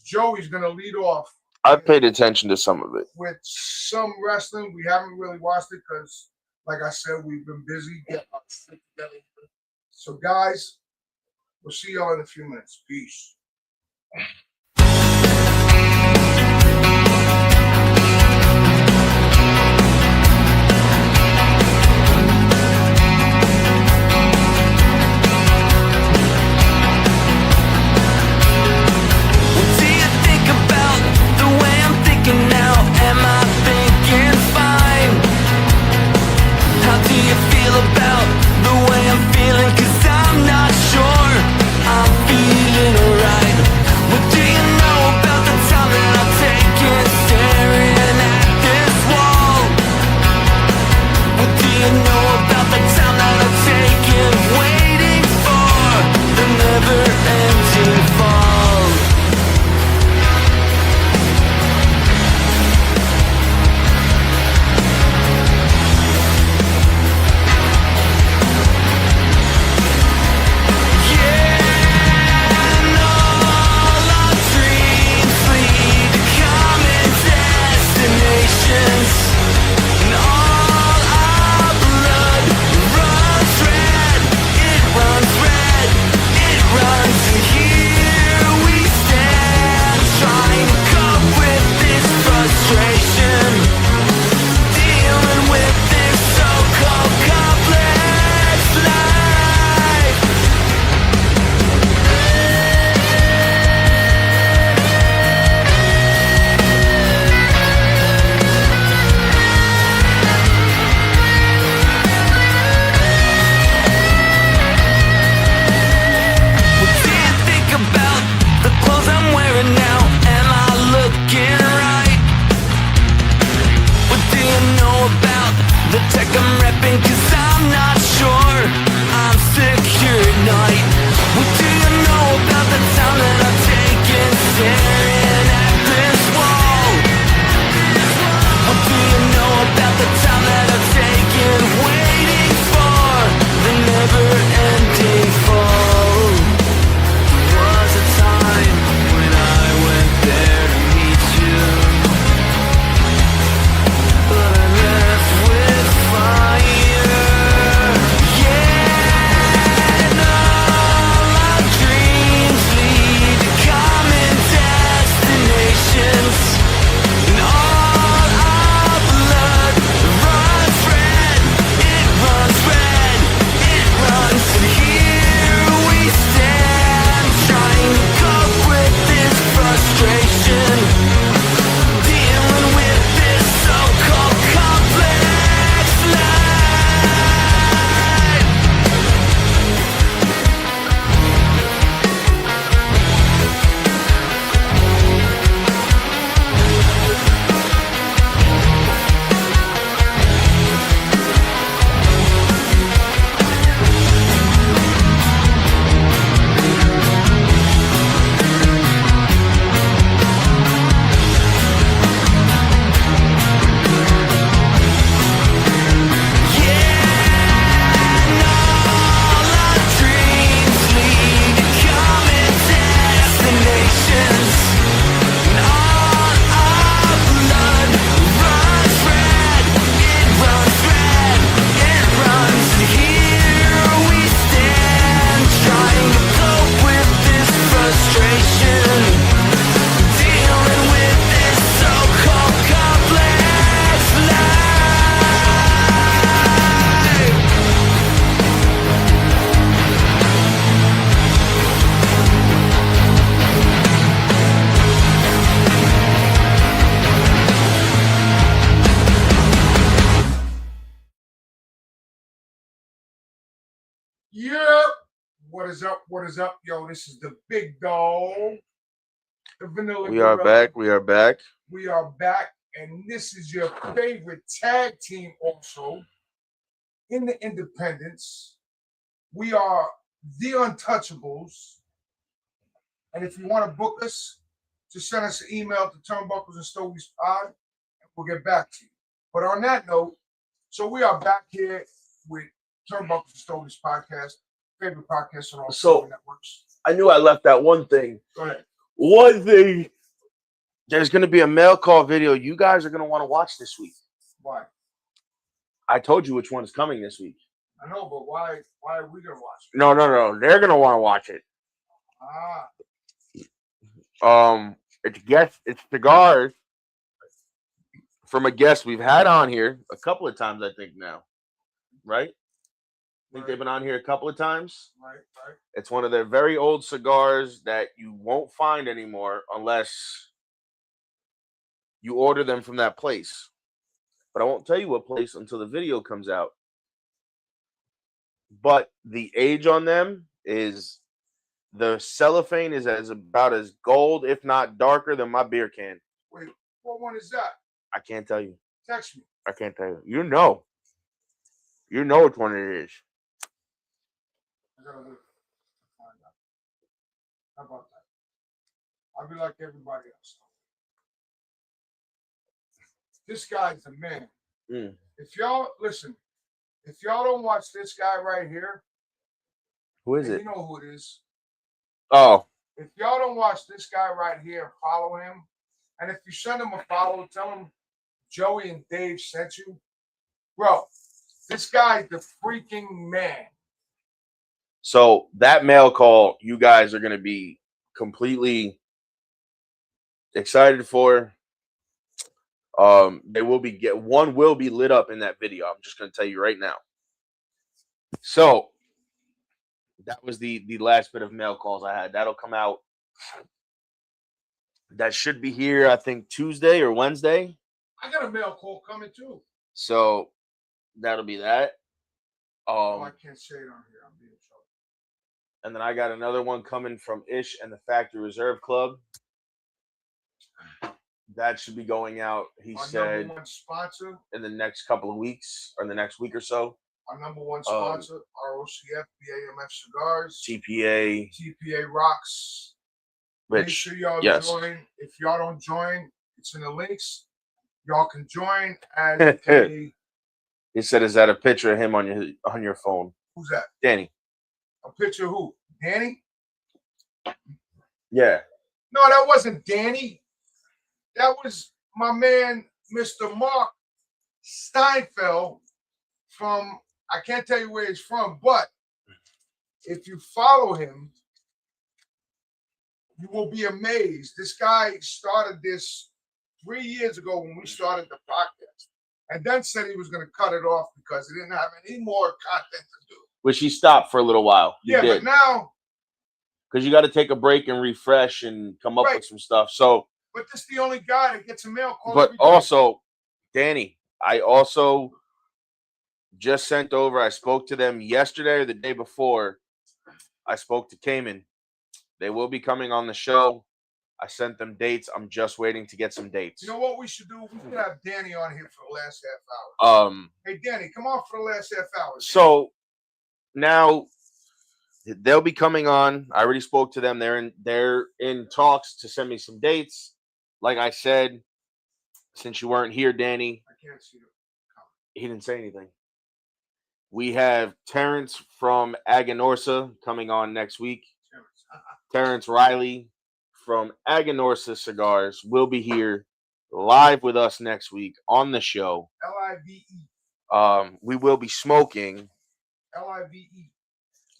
Joey's going to lead off. I paid attention to some of it. With some wrestling. We haven't really watched it because, like I said, we've been busy getting our shit together. So, guys, we'll see y'all in a few minutes. Peace. Now, am I thinking fine? How do you feel about the way I'm feeling? 'Cause I'm not sure I'm feeling alright. What do the tech I'm repping, 'cause I'm not sure I'm secure at night. What do you know about the time that I've taken staring at this wall? What do you know about the time that I've taken waiting for the never-ending fall? There was a time when I went there to meet you, but I left with fire. Yeah, and all our dreams lead to common destinations, and all our blood runs red. It runs red. It runs, and here we stand, trying to cope with this frustration, dealing with this so-called complex life. Dreams lead to common destinations, and all our blood runs red. It runs red. It runs, and here we stand, trying to cope with this frustration, dealing with this so-called complex life. Yeah. What is up? What is up? Yo, this is the big dog. The Vanilla We are Gorilla. back. We are back. We are back. And this is your favorite tag team also in the independents. We are the Untouchables. And if you want to book us, just send us an email to TurnbucklesnStogiespodcast and we'll get back to you. But on that note, so we are back here with Turnbuckles and Stogies podcast, favorite podcast on all social networks. I knew I left that one thing. Go ahead. One thing. There's going to be a mail call video you guys are going to want to watch this week. Why? I told you which one is coming this week. I know, but why are we gonna watch it? No. They're going to want to watch it. It's cigars from a guest we've had on here a couple of times, I think now. Right? I think they've been on here a couple of times. Right. It's one of their very old cigars that you won't find anymore unless you order them from that place. But I won't tell you what place until the video comes out. But the age on them is, the cellophane is about as gold, if not darker, than my beer can. Wait, what one is that? I can't tell you. Text me. I can't tell you. You know which one it is. I gotta look. Find out. How about that? I'll be like everybody else. This guy's the man. If y'all don't watch this guy right here, Who is it? You know who it is. Oh, If y'all don't watch this guy right here and follow him, and if you send him a follow, tell him Joey and Dave sent you. Bro, this guy's the freaking man. so that mail call, you guys are going to be completely excited for. They will be one will be lit up in that video. I'm just going to tell you right now. So that was the last bit of mail calls I had. That'll come out. That should be here, I think, Tuesday or Wednesday. I got a mail call coming too. So that'll be that. I can't say it on here. I'm being in trouble. And then I got another one coming from Ish and the Factory Reserve Club. That should be going out, he Our said, number one sponsor, in the next couple of weeks or the next week or so. our number one sponsor, ROCF, BAMF Cigars, TPA, TPA Rocks. Make which, sure y'all yes. join. If y'all don't join, it's in the links. Y'all can join as a. He said, "Is that a picture of him on your phone?" Who's that? Danny. A picture of who? Danny? Yeah. No, that wasn't Danny. That was my man, Mr. Mark Steinfeld from, I can't tell you where he's from, but if you follow him, you will be amazed. This guy started this 3 years ago when we started the podcast, and then said he was going to cut it off because he didn't have any more content to do. Which he stopped for a little while. But now, because you got to take a break and refresh and come up with some stuff. So, but this is the only guy that gets a mail call. but also, Danny, I also just sent over. I spoke to them yesterday or the day before. I spoke to Cayman. They will be coming on the show. I sent them dates. I'm just waiting to get some dates. You know what we should do? We should have Danny on here for the last half hour. Hey, Danny, come on for the last half hour. So now they'll be coming on. I already spoke to them. They're in talks to send me some dates. Like I said, since you weren't here, Danny, I can't see them. He didn't say anything. We have Terrence from Aganorsa coming on next week. Terrence Riley from Aganorsa Cigars will be here live with us next week on the show. Live. We will be smoking. Live.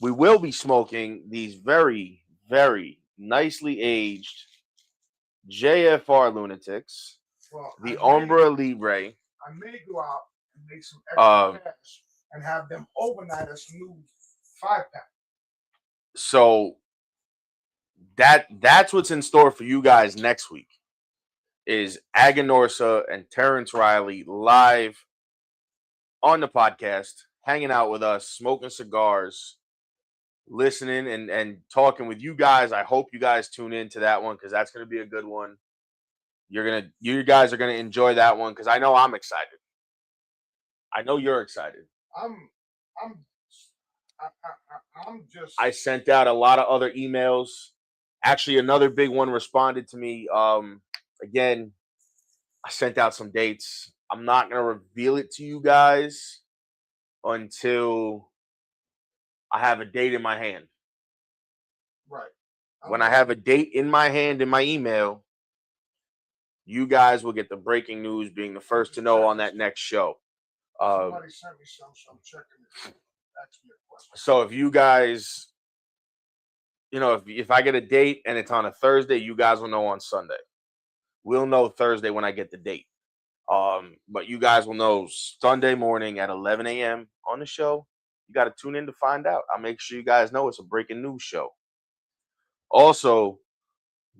We will be smoking these very, very nicely aged JFR Lunatics, the Ombra Libre. I may go out and make some extra cash and have them overnight us new 5-pack. So that's what's in store for you guys next week is Aganorsa and Terrence Riley live on the podcast, hanging out with us, smoking cigars, listening and talking with you guys. I hope you guys tune in to that one because that's going to be a good one. You guys are going to enjoy that one because I know I'm excited. I know you're excited. I sent out a lot of other emails. Actually, another big one responded to me. Again, I sent out some dates. I'm not going to reveal it to you guys until I have a date in my hand. Right. When I have a date in my hand in my email, you guys will get the breaking news being the first to know on that next show. Somebody sent me some, so I'm checking it. So if you guys, if I get a date and it's on a Thursday, you guys will know on Sunday. We'll know Thursday when I get the date. But you guys will know Sunday morning at 11 a.m. on the show. You got to tune in to find out. I'll make sure you guys know it's a breaking news show. Also,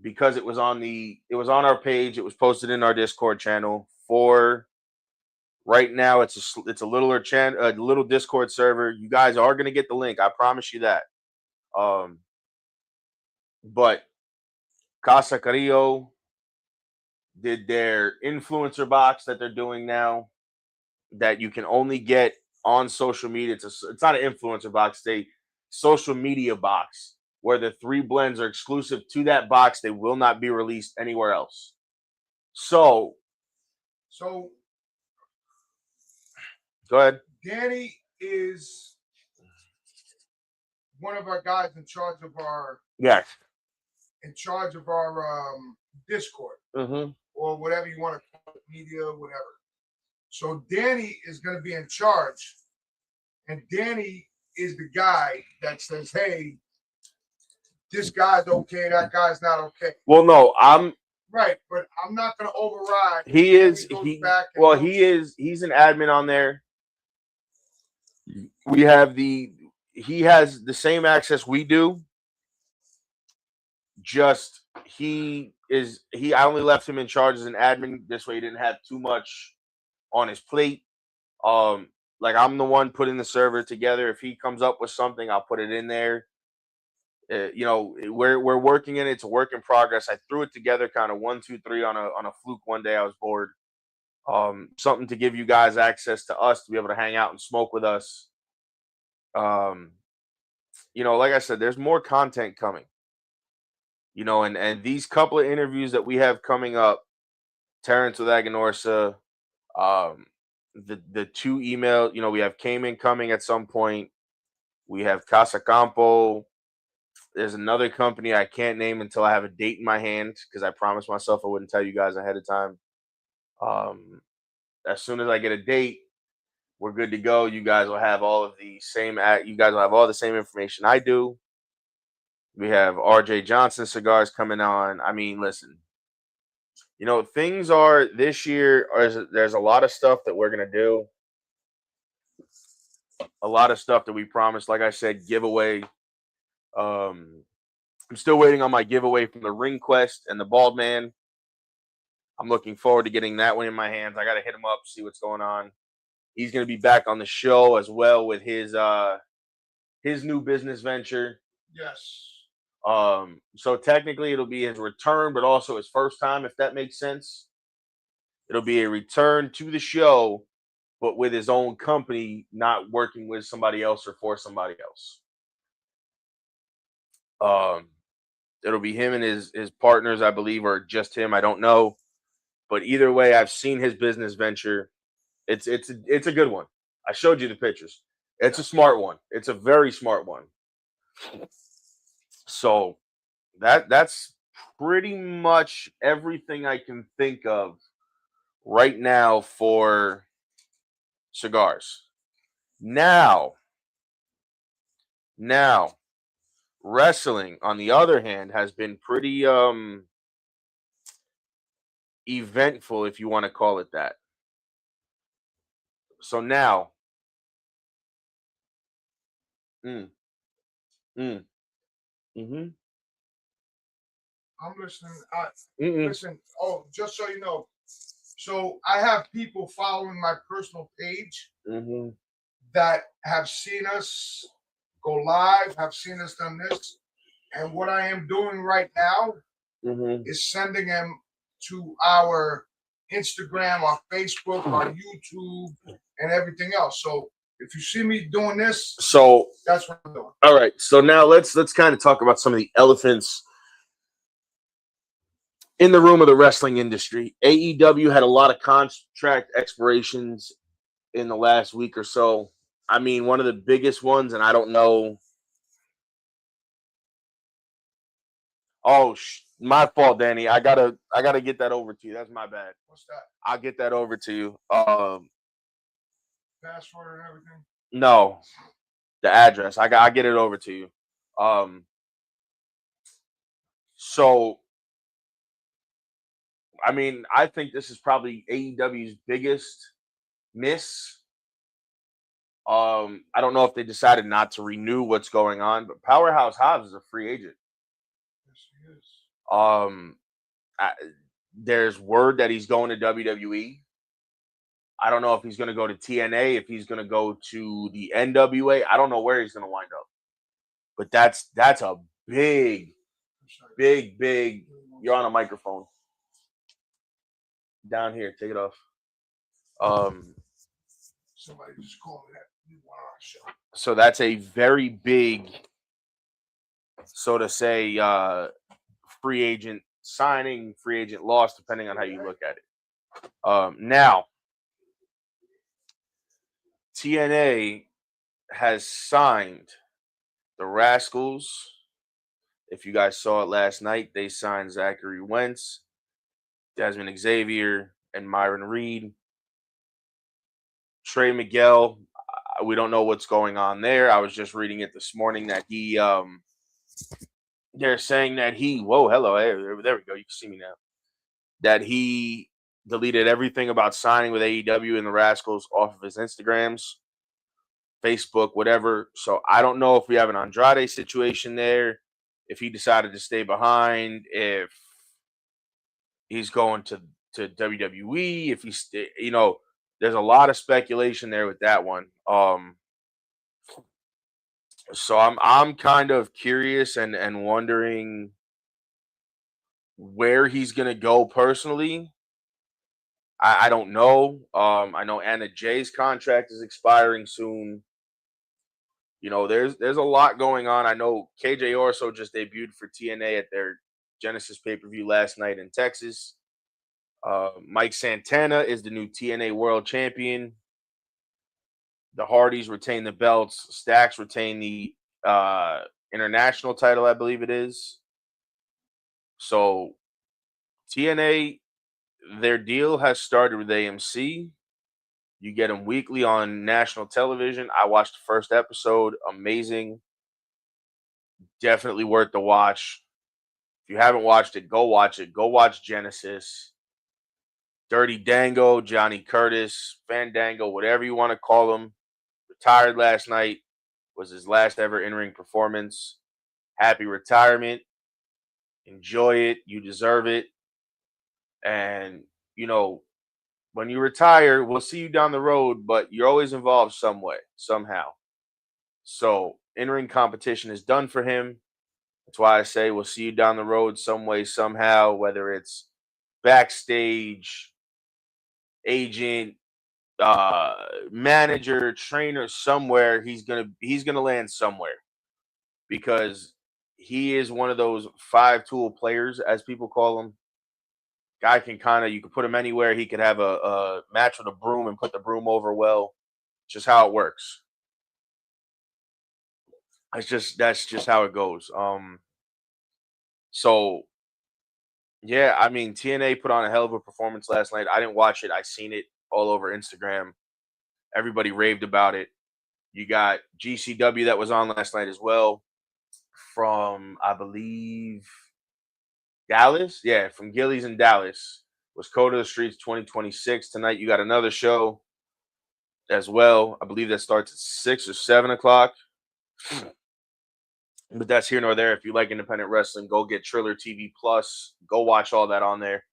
because it was on our page, it was posted in our Discord channel. For right now, it's a little Discord server. You guys are going to get the link. I promise you that. But Casa Carrillo did their influencer box that they're doing now that you can only get on social media. It's not an influencer box, it's a social media box where the 3 blends are exclusive to that box. They will not be released anywhere else. So go ahead. Danny is one of our guys in charge of our Discord or whatever you want to call it, media, whatever. So Danny is going to be in charge, and Danny is the guy that says, "Hey, this guy's okay, that guy's not okay." Well, no, I'm right, but I'm not going to override. He's an admin on there. He has the same access we do. Just I only left him in charge as an admin. This way he didn't have too much on his plate. Like I'm the one putting the server together. If he comes up with something, I'll put it in there. You know, we're working in it. It's a work in progress. I threw it together kind of 1, 2, 3 on a fluke one day. I was bored. Something to give you guys access to us to be able to hang out and smoke with us. You know, like I said, there's more content coming. You know, and these couple of interviews that we have coming up, Terrence with Aganorsa, the 2 email, you know, we have Cayman coming at some point. We have Casa Campo. There's another company I can't name until I have a date in my hand because I promised myself I wouldn't tell you guys ahead of time. As soon as I get a date, we're good to go. You guys will have all of the same. You guys will have all the same information I do. We have RJ Johnson cigars coming on. I mean, listen, you know, things are this year. There's a lot of stuff that we're gonna do. A lot of stuff that we promised. Like I said, giveaway. I'm still waiting on my giveaway from the Ring Quest and the Bald Man. I'm looking forward to getting that one in my hands. I got to hit him up, see what's going on. He's going to be back on the show as well with his new business venture. Yes. So technically it'll be his return, but also his first time, if that makes sense. It'll be a return to the show, but with his own company, not working with somebody else or for somebody else. It'll be him and his partners, I believe, or just him. I don't know. But either way, I've seen his business venture. It's a good one. I showed you the pictures. It's a smart one. It's a very smart one. So that's pretty much everything I can think of right now for cigars. Now, wrestling, on the other hand, has been pretty eventful, if you want to call it that. So now, mm-hmm. I'm listening. Listen. Oh, just so you know, so I have people following my personal page that have seen us go live, have seen us done this, and what I am doing right now is sending them to our Instagram, our Facebook, our YouTube, and everything else. So if you see me doing this, so that's what I'm doing. All right. So now let's kind of talk about some of the elephants in the room of the wrestling industry. AEW had a lot of contract expirations in the last week or so. I mean, one of the biggest ones, and I don't know. Oh, my fault, Danny. I gotta get that over to you. That's my bad. What's that? I'll get that over to you. Password and everything? No, the address. I get it over to you. So, I mean, I think this is probably AEW's biggest miss. I don't know if they decided not to renew what's going on, but Powerhouse Hobbs is a free agent. Yes, he is. There's word that he's going to WWE. I don't know if he's going to go to TNA, if he's going to go to the NWA. I don't know where he's going to wind up. But that's a big. You're on a microphone. Down here, take it off. Somebody just called me that. So that's a very big, so to say, free agent signing, free agent loss, depending on how you look at it. Now, TNA has signed the Rascals. If you guys saw it last night, they signed Zachary Wentz, Desmond Xavier, and Myron Reed. Trey Miguel, we don't know what's going on there. I was just reading it this morning that he, they're saying that he, hello, hey, there we go, you can see me now, that he deleted everything about signing with AEW and the Rascals off of his Instagrams, Facebook, whatever. So I don't know if we have an Andrade situation there, if he decided to stay behind, if he's going to WWE, if he's, there's a lot of speculation there with that one. So I'm kind of curious and wondering where he's gonna go personally. I don't know. I know Anna Jay's contract is expiring soon. You know, there's a lot going on. I know KJ Orso just debuted for TNA at their Genesis pay-per-view last night in Texas. Mike Santana is the new TNA World Champion. The Hardys retain the belts. Stax retain the international title, I believe it is. So TNA, their deal has started with AMC. You get them weekly on national television. I watched the first episode. Amazing. Definitely worth the watch. If you haven't watched it, go watch it. Go watch Genesis. Dirty Dango, Johnny Curtis, Fandango, whatever you want to call him, retired last night. Was his last ever in-ring performance. Happy retirement. Enjoy it. You deserve it. And, you know, when you retire, we'll see you down the road, but you're always involved some way, somehow. So in-ring competition is done for him. That's why I say we'll see you down the road some way, somehow, whether it's backstage, agent, manager, trainer, somewhere. He's gonna land somewhere because he is one of those 5-tool players, as people call him. Guy can you can put him anywhere. He could have a match with a broom and put the broom over well. Just how it works. That's just how it goes. So yeah, I mean TNA put on a hell of a performance last night. I didn't watch it. I seen it all over Instagram. Everybody raved about it. You got GCW that was on last night as well from, I believe, Dallas. Yeah, from Gillies in Dallas. Was Code of the Streets 2026. Tonight you got another show as well. I believe that starts at 6 or 7 o'clock. But that's here nor there. If you like independent wrestling, go get Triller TV Plus. Go watch all that on there.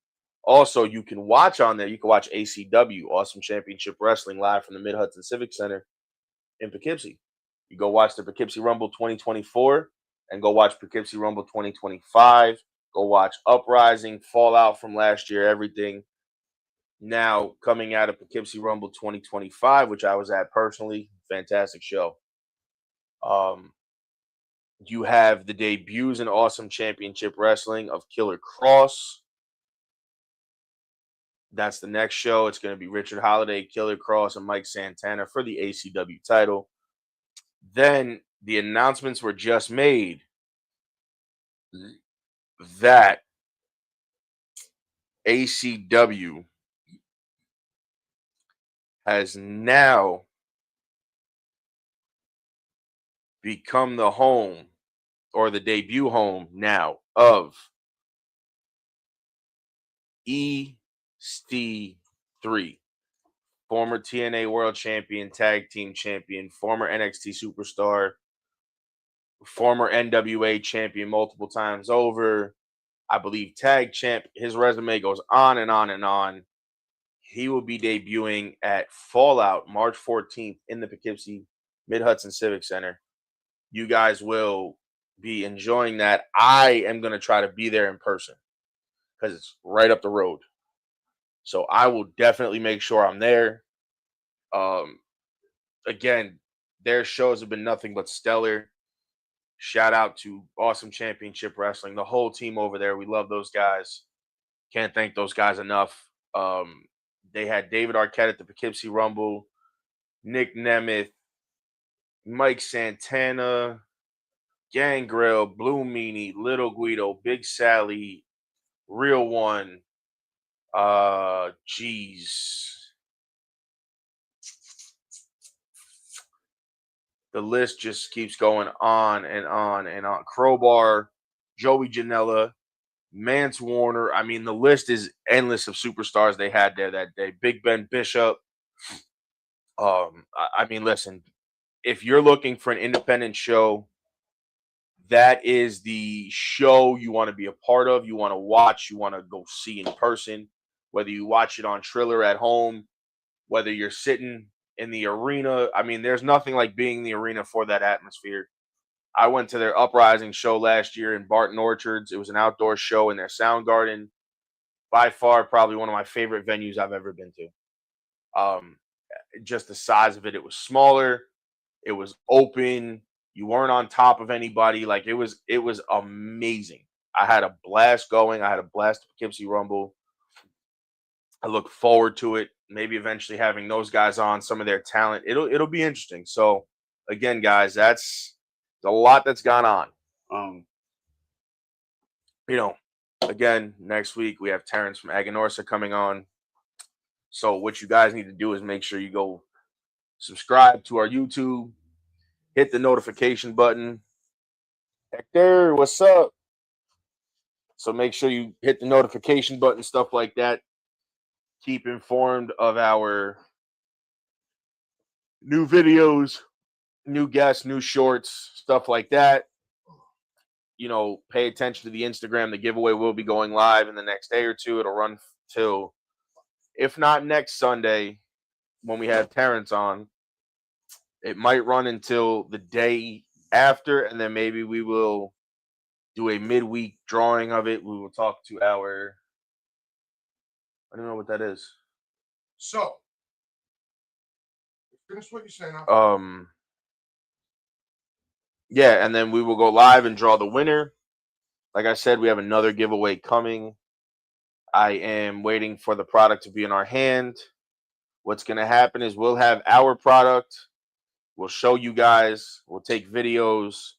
Also, you can watch on there. You can watch ACW, Awesome Championship Wrestling, live from the Mid-Hudson Civic Center in Poughkeepsie. You go watch the Poughkeepsie Rumble 2024 and go watch Poughkeepsie Rumble 2025. Go watch Uprising, Fallout from last year, everything. Now coming out of Poughkeepsie Rumble 2025, which I was at personally, fantastic show. You have the debuts in Awesome Championship Wrestling of Killer Cross. That's the next show. It's going to be Richard Holiday, Killer Cross, and Mike Santana for the ACW title. Then the announcements were just made that ACW has now become the home, or the debut home now, of EC3, former TNA World Champion, Tag Team Champion, former NXT Superstar, former NWA Champion multiple times over, I believe Tag Champ. His resume goes on and on and on. He will be debuting at Fallout March 14th in the Poughkeepsie Mid-Hudson Civic Center. You guys will be enjoying that. I am going to try to be there in person because it's right up the road. So I will definitely make sure I'm there. Again, their shows have been nothing but stellar. Shout out to Awesome Championship Wrestling, the whole team over there. We love those guys. Can't thank those guys enough. They had David Arquette at the Poughkeepsie Rumble, Nick Nemeth, Mike Santana, Gangrel, Blue Meanie, Little Guido, Big Sally, Real One. The list just keeps going on and on and on. Crowbar, Joey Janela, Mance Warner. I mean, the list is endless of superstars they had there that day. Big Ben Bishop. I mean, listen, if you're looking for an independent show, that is the show you want to be a part of, you want to watch, you want to go see in person, whether you watch it on Triller at home, whether you're sitting in the arena. I mean, there's nothing like being in the arena for that atmosphere. I went to their Uprising show last year in Barton Orchards. It was an outdoor show in their sound garden. By far, probably one of my favorite venues I've ever been to. Just the size of it. It was smaller. It was open. You weren't on top of anybody. Like, it was amazing. I had a blast going. I had a blast at Poughkeepsie Rumble. I look forward to it. Maybe eventually having those guys on, some of their talent. It'll be interesting. So again, guys, that's a lot that's gone on. Again, next week we have Terrence from Aganorsa coming on. So what you guys need to do is make sure you go subscribe to our YouTube, hit the notification button. Hector, what's up? So make sure you hit the notification button, stuff like that. Keep informed of our new videos, new guests, new shorts, stuff like that. Pay attention to the Instagram. The giveaway will be going live in the next day or two. It'll run till, if not next Sunday, when we have Terrence on. It might run until the day after, and then maybe we will do a midweek drawing of it. We will talk to our, I don't know what that is. So, finish what you're saying. Now. Yeah, and then we will go live and draw the winner. Like I said, we have another giveaway coming. I am waiting for the product to be in our hand. What's going to happen is we'll have our product. We'll show you guys. We'll take videos.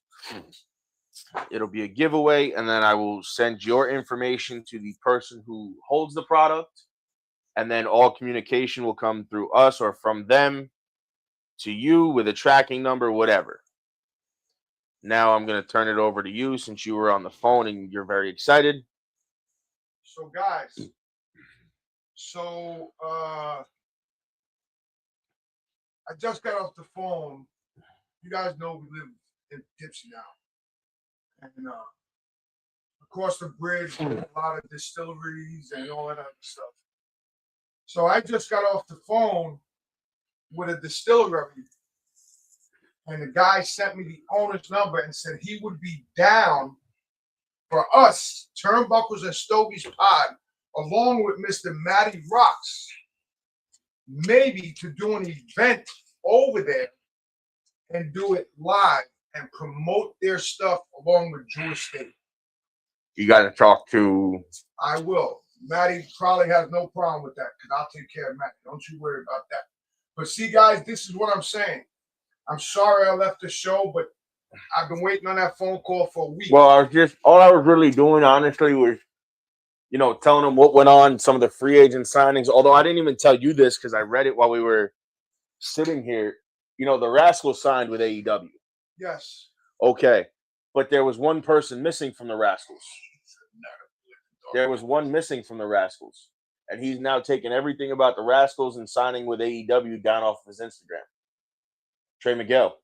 It'll be a giveaway, and then I will send your information to the person who holds the product, and then all communication will come through us or from them to you with a tracking number, whatever. Now I'm going to turn it over to you since you were on the phone and you're very excited. So, guys, I just got off the phone. You guys know we live in Poughkeepsie now. And across the bridge, there's a lot of distilleries and all that other stuff. So I just got off the phone with a distillery. And the guy sent me the owner's number and said he would be down for us, Turnbuckles and Stogies Pod, along with Mr. Matty Rocks, maybe to do an event over there and do it live and promote their stuff along with Jewish State. You got to talk to... I will. Matty probably has no problem with that because I'll take care of Matty. Don't you worry about that. But see, guys, this is what I'm saying. I'm sorry I left the show, but I've been waiting on that phone call for a week. Well, all I was really doing, honestly, was, telling them what went on, some of the free agent signings. Although I didn't even tell you this because I read it while we were sitting here. The Rascals signed with AEW. Yes. Okay. But there was one person missing from the Rascals. There was one missing from the Rascals. And he's now taking everything about the Rascals and signing with AEW down off of his Instagram. Trey Miguel.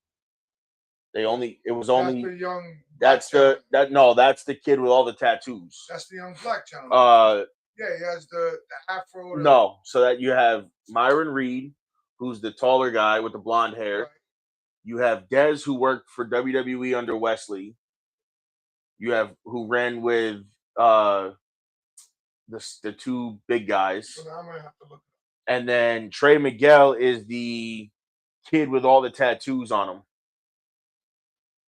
That's the young. That's the kid with all the tattoos. That's the young black gentleman. Yeah, he has the afro. No, so that you have Myron Reed, who's the taller guy with the blonde hair. Right. You have Dez, who worked for WWE under Wesley. You have who ran with the two big guys. So now I'm gonna have to look. And then Trey Miguel is the kid with all the tattoos on him.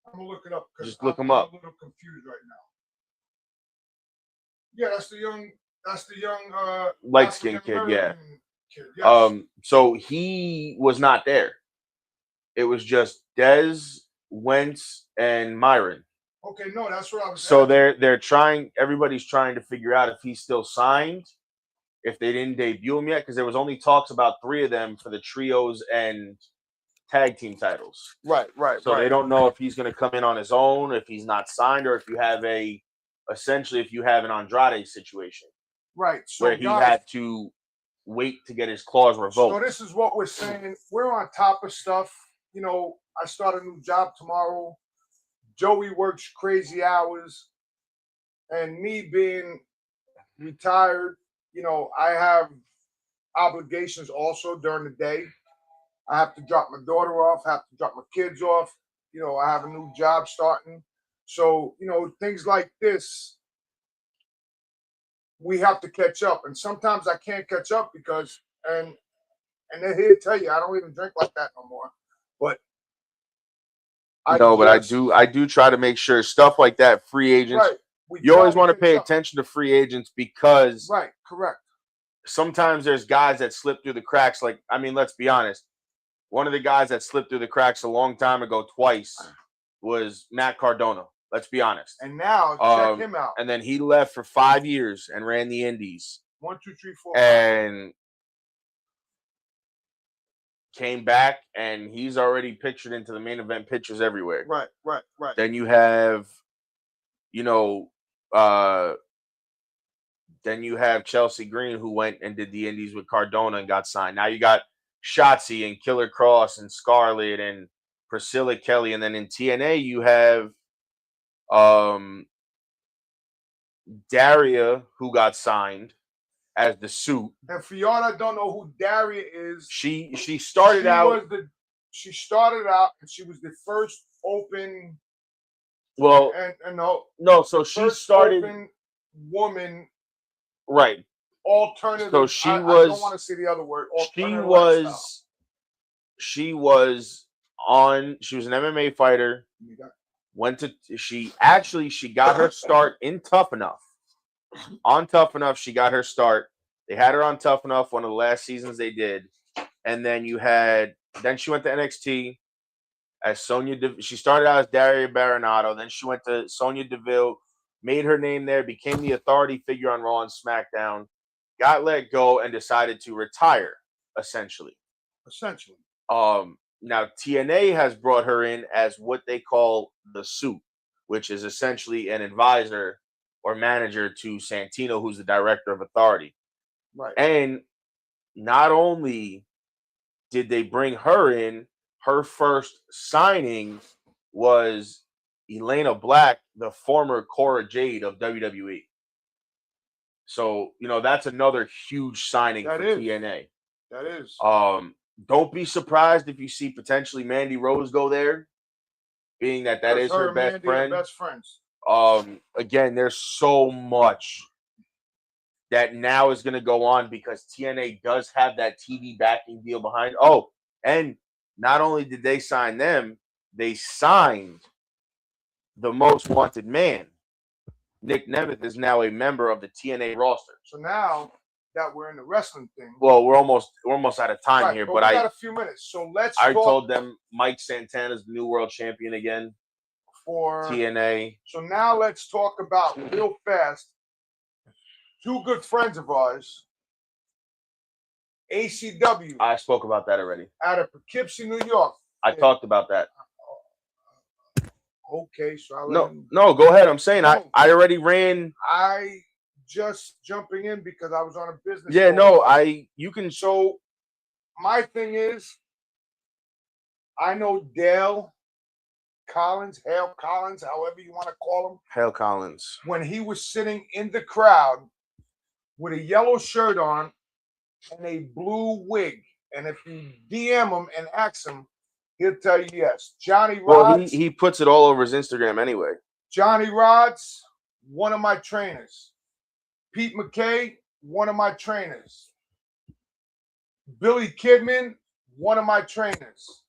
I'm gonna look it up. Just look him up. I'm a little confused right now. Yeah, that's the young light-skinned kid. Yeah. Kid. Yes. So he was not there. It was just Dez, Wentz, and Myron. Okay, no, that's what I was. So they're trying. Everybody's trying to figure out if he's still signed, if they didn't debut him yet, because there was only talks about 3 of them for the trios and tag team titles. Right. So they don't know if he's going to come in on his own, if he's not signed, or if you have an Andrade situation. Right. So where he had to wait to get his clause revoked. So this is what we're saying. We're on top of stuff. I start a new job tomorrow. Joey works crazy hours. And me being retired, I have obligations also during the day. I have to drop my daughter off, have to drop my kids off. You know, I have a new job starting. So, you know, things like this, we have to catch up. And sometimes I can't catch up because, and they're here to tell you, I don't even drink like that no more. But I do try to make sure stuff like that, free agents. Right. You always want to pay attention to free agents because correct. Sometimes there's guys that slip through the cracks. Like, I mean, let's be honest. One of the guys that slipped through the cracks a long time ago twice was Matt Cardona. Let's be honest. And now check him out. And then he left for 5 years and ran the Indies. 1, 2, 3, 4. And came back, and he's already pictured into the main event pictures everywhere. Right. Then you have, then you have Chelsea Green, who went and did the Indies with Cardona and got signed. Now you got Shotzi and Killer Cross and Scarlett and Priscilla Kelly. And then in TNA, you have Daria, who got signed as the suit. And for y'all that don't know who Daria is, she started out and she was the first open. Well, so she started open woman, right? Alternative. So she I was. don't want to say the other word. She was an MMA fighter. She got her start in Tough Enough. On Tough Enough, she got her start. They had her on Tough Enough, one of the last seasons they did. And then then she went to NXT as Sonya. She started out as Daria Baronato. Then she went to Sonya Deville, made her name there, became the authority figure on Raw and SmackDown, got let go, and decided to retire, essentially. Now TNA has brought her in as what they call the suit, which is essentially an advisor or manager to Santino, who's the director of Authority. Right. And not only did they bring her in, her first signing was Elena Black, the former Cora Jade of WWE. So, that's another huge signing for TNA. That is. Don't be surprised if you see potentially Mandy Rose go there, being that is her best friend. Best friends. Again, there's so much that now is going to go on because TNA does have that TV backing deal behind. Oh, and not only did they sign them, they signed the most wanted man. Nick Nemeth is now a member of the TNA roster. So now that we're in the wrestling thing. Well, we're almost out of time here, but we got a few minutes. So I told them Mike Santana's the new world champion again for TNA. So now let's talk about real fast. Two good friends of ours, ACW. I spoke about that already. Out of Poughkeepsie, New York. I talked about that. Okay, so no, go ahead. I'm saying I already ran. I just jumping in because I was on a business. Yeah, you can. So my thing is, I know Hale Collins, however you want to call him. Hale Collins. When he was sitting in the crowd with a yellow shirt on and a blue wig. And if you DM him and ask him, he'll tell you yes. Johnny Rods. Well, he puts it all over his Instagram anyway. Johnny Rods, one of my trainers. Pete McKay, one of my trainers. Billy Kidman, one of my trainers.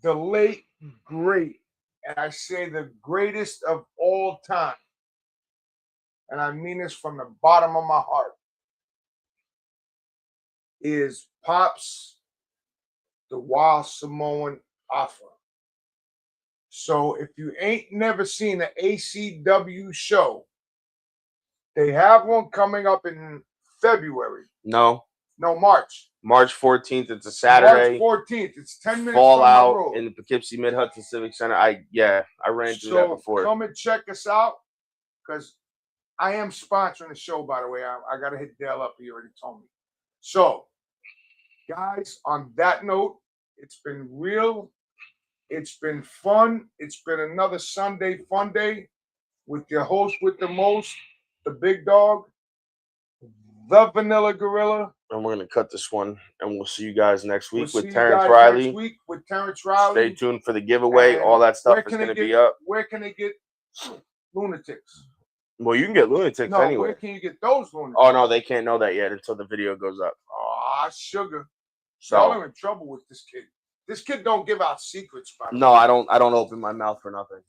The late, great, and I say the greatest of all time, and I mean this from the bottom of my heart, is Pops the Wild Samoan Offer. So if you ain't never seen an ACW show, they have one coming up in February. No, March. March 14th. It's a Saturday. March 14th. It's 10 minutes Fallout from the road. in the Poughkeepsie Mid-Hudson Civic Center. I ran through that before. Come and check us out because I am sponsoring the show, by the way. I got to hit Dale up. He already told me. So, guys, on that note, it's been real. It's been fun. It's been another Sunday fun day with your host with the most, the big dog, the Vanilla Gorilla. And we're going to cut this one, and we'll see you guys next week with Terrence Riley. Next week with Terrence Riley. Stay tuned for the giveaway. And all that stuff where is can going to they be get- up. Where can they get lunatics? Well, you can get lunatics No, anywhere. where can you get those lunatics? Oh no, they can't know that yet until the video goes up. Ah, sugar. So Y'all are in trouble with this kid. This kid don't give out secrets, by the no, way. I don't open my mouth for nothing.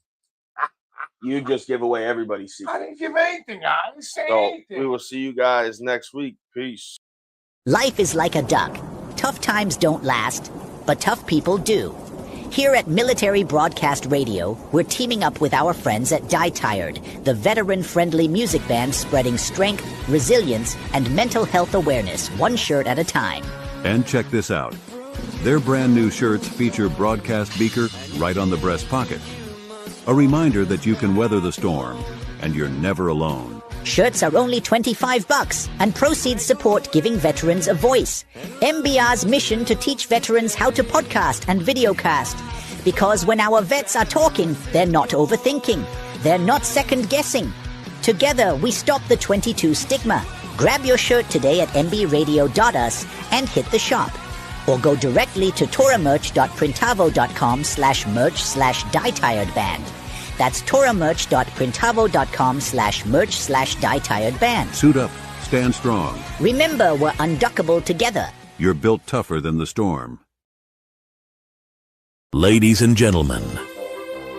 You just give away everybody's I secret. didn't give anything. I didn't say So anything. we will see you guys next week. Peace. Life is like a duck. Tough times don't last, but tough people do. Here at Military Broadcast Radio, we're teaming up with our friends at Die Tired, the veteran-friendly music band spreading strength, resilience, and mental health awareness one shirt at a time. And check this out. Their brand new shirts feature broadcast beaker right on the breast pocket. A reminder that you can weather the storm and you're never alone. Shirts are only $25 and proceeds support giving veterans a voice. MBR's mission to teach veterans how to podcast and videocast. Because when our vets are talking, they're not overthinking. They're not second-guessing. Together, we stop the 22 stigma. Grab your shirt today at mbradio.us and hit the shop. Or go directly to toramerch.printavo.com/merch/dietiredband. That's toramerch.printavo.com/merch/dietiredband. Suit up, stand strong. Remember, we're unduckable together. You're built tougher than the storm. Ladies and gentlemen,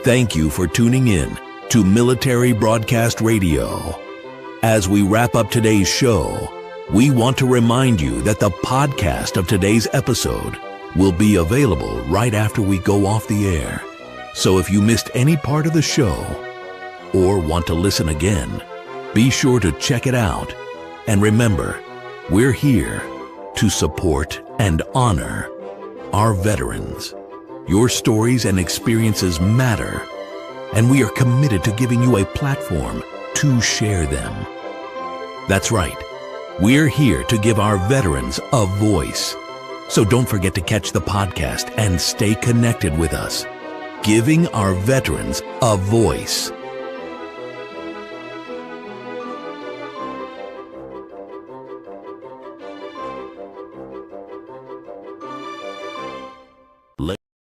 thank you for tuning in to Military Broadcast Radio. As we wrap up today's show, we want to remind you that the podcast of today's episode will be available right after we go off the air. So if you missed any part of the show or want to listen again, be sure to check it out. And remember, we're here to support and honor our veterans. Your stories and experiences matter, and we are committed to giving you a platform to share them. That's right. We're here to give our veterans a voice. So don't forget to catch the podcast and stay connected with us. Giving our veterans a voice.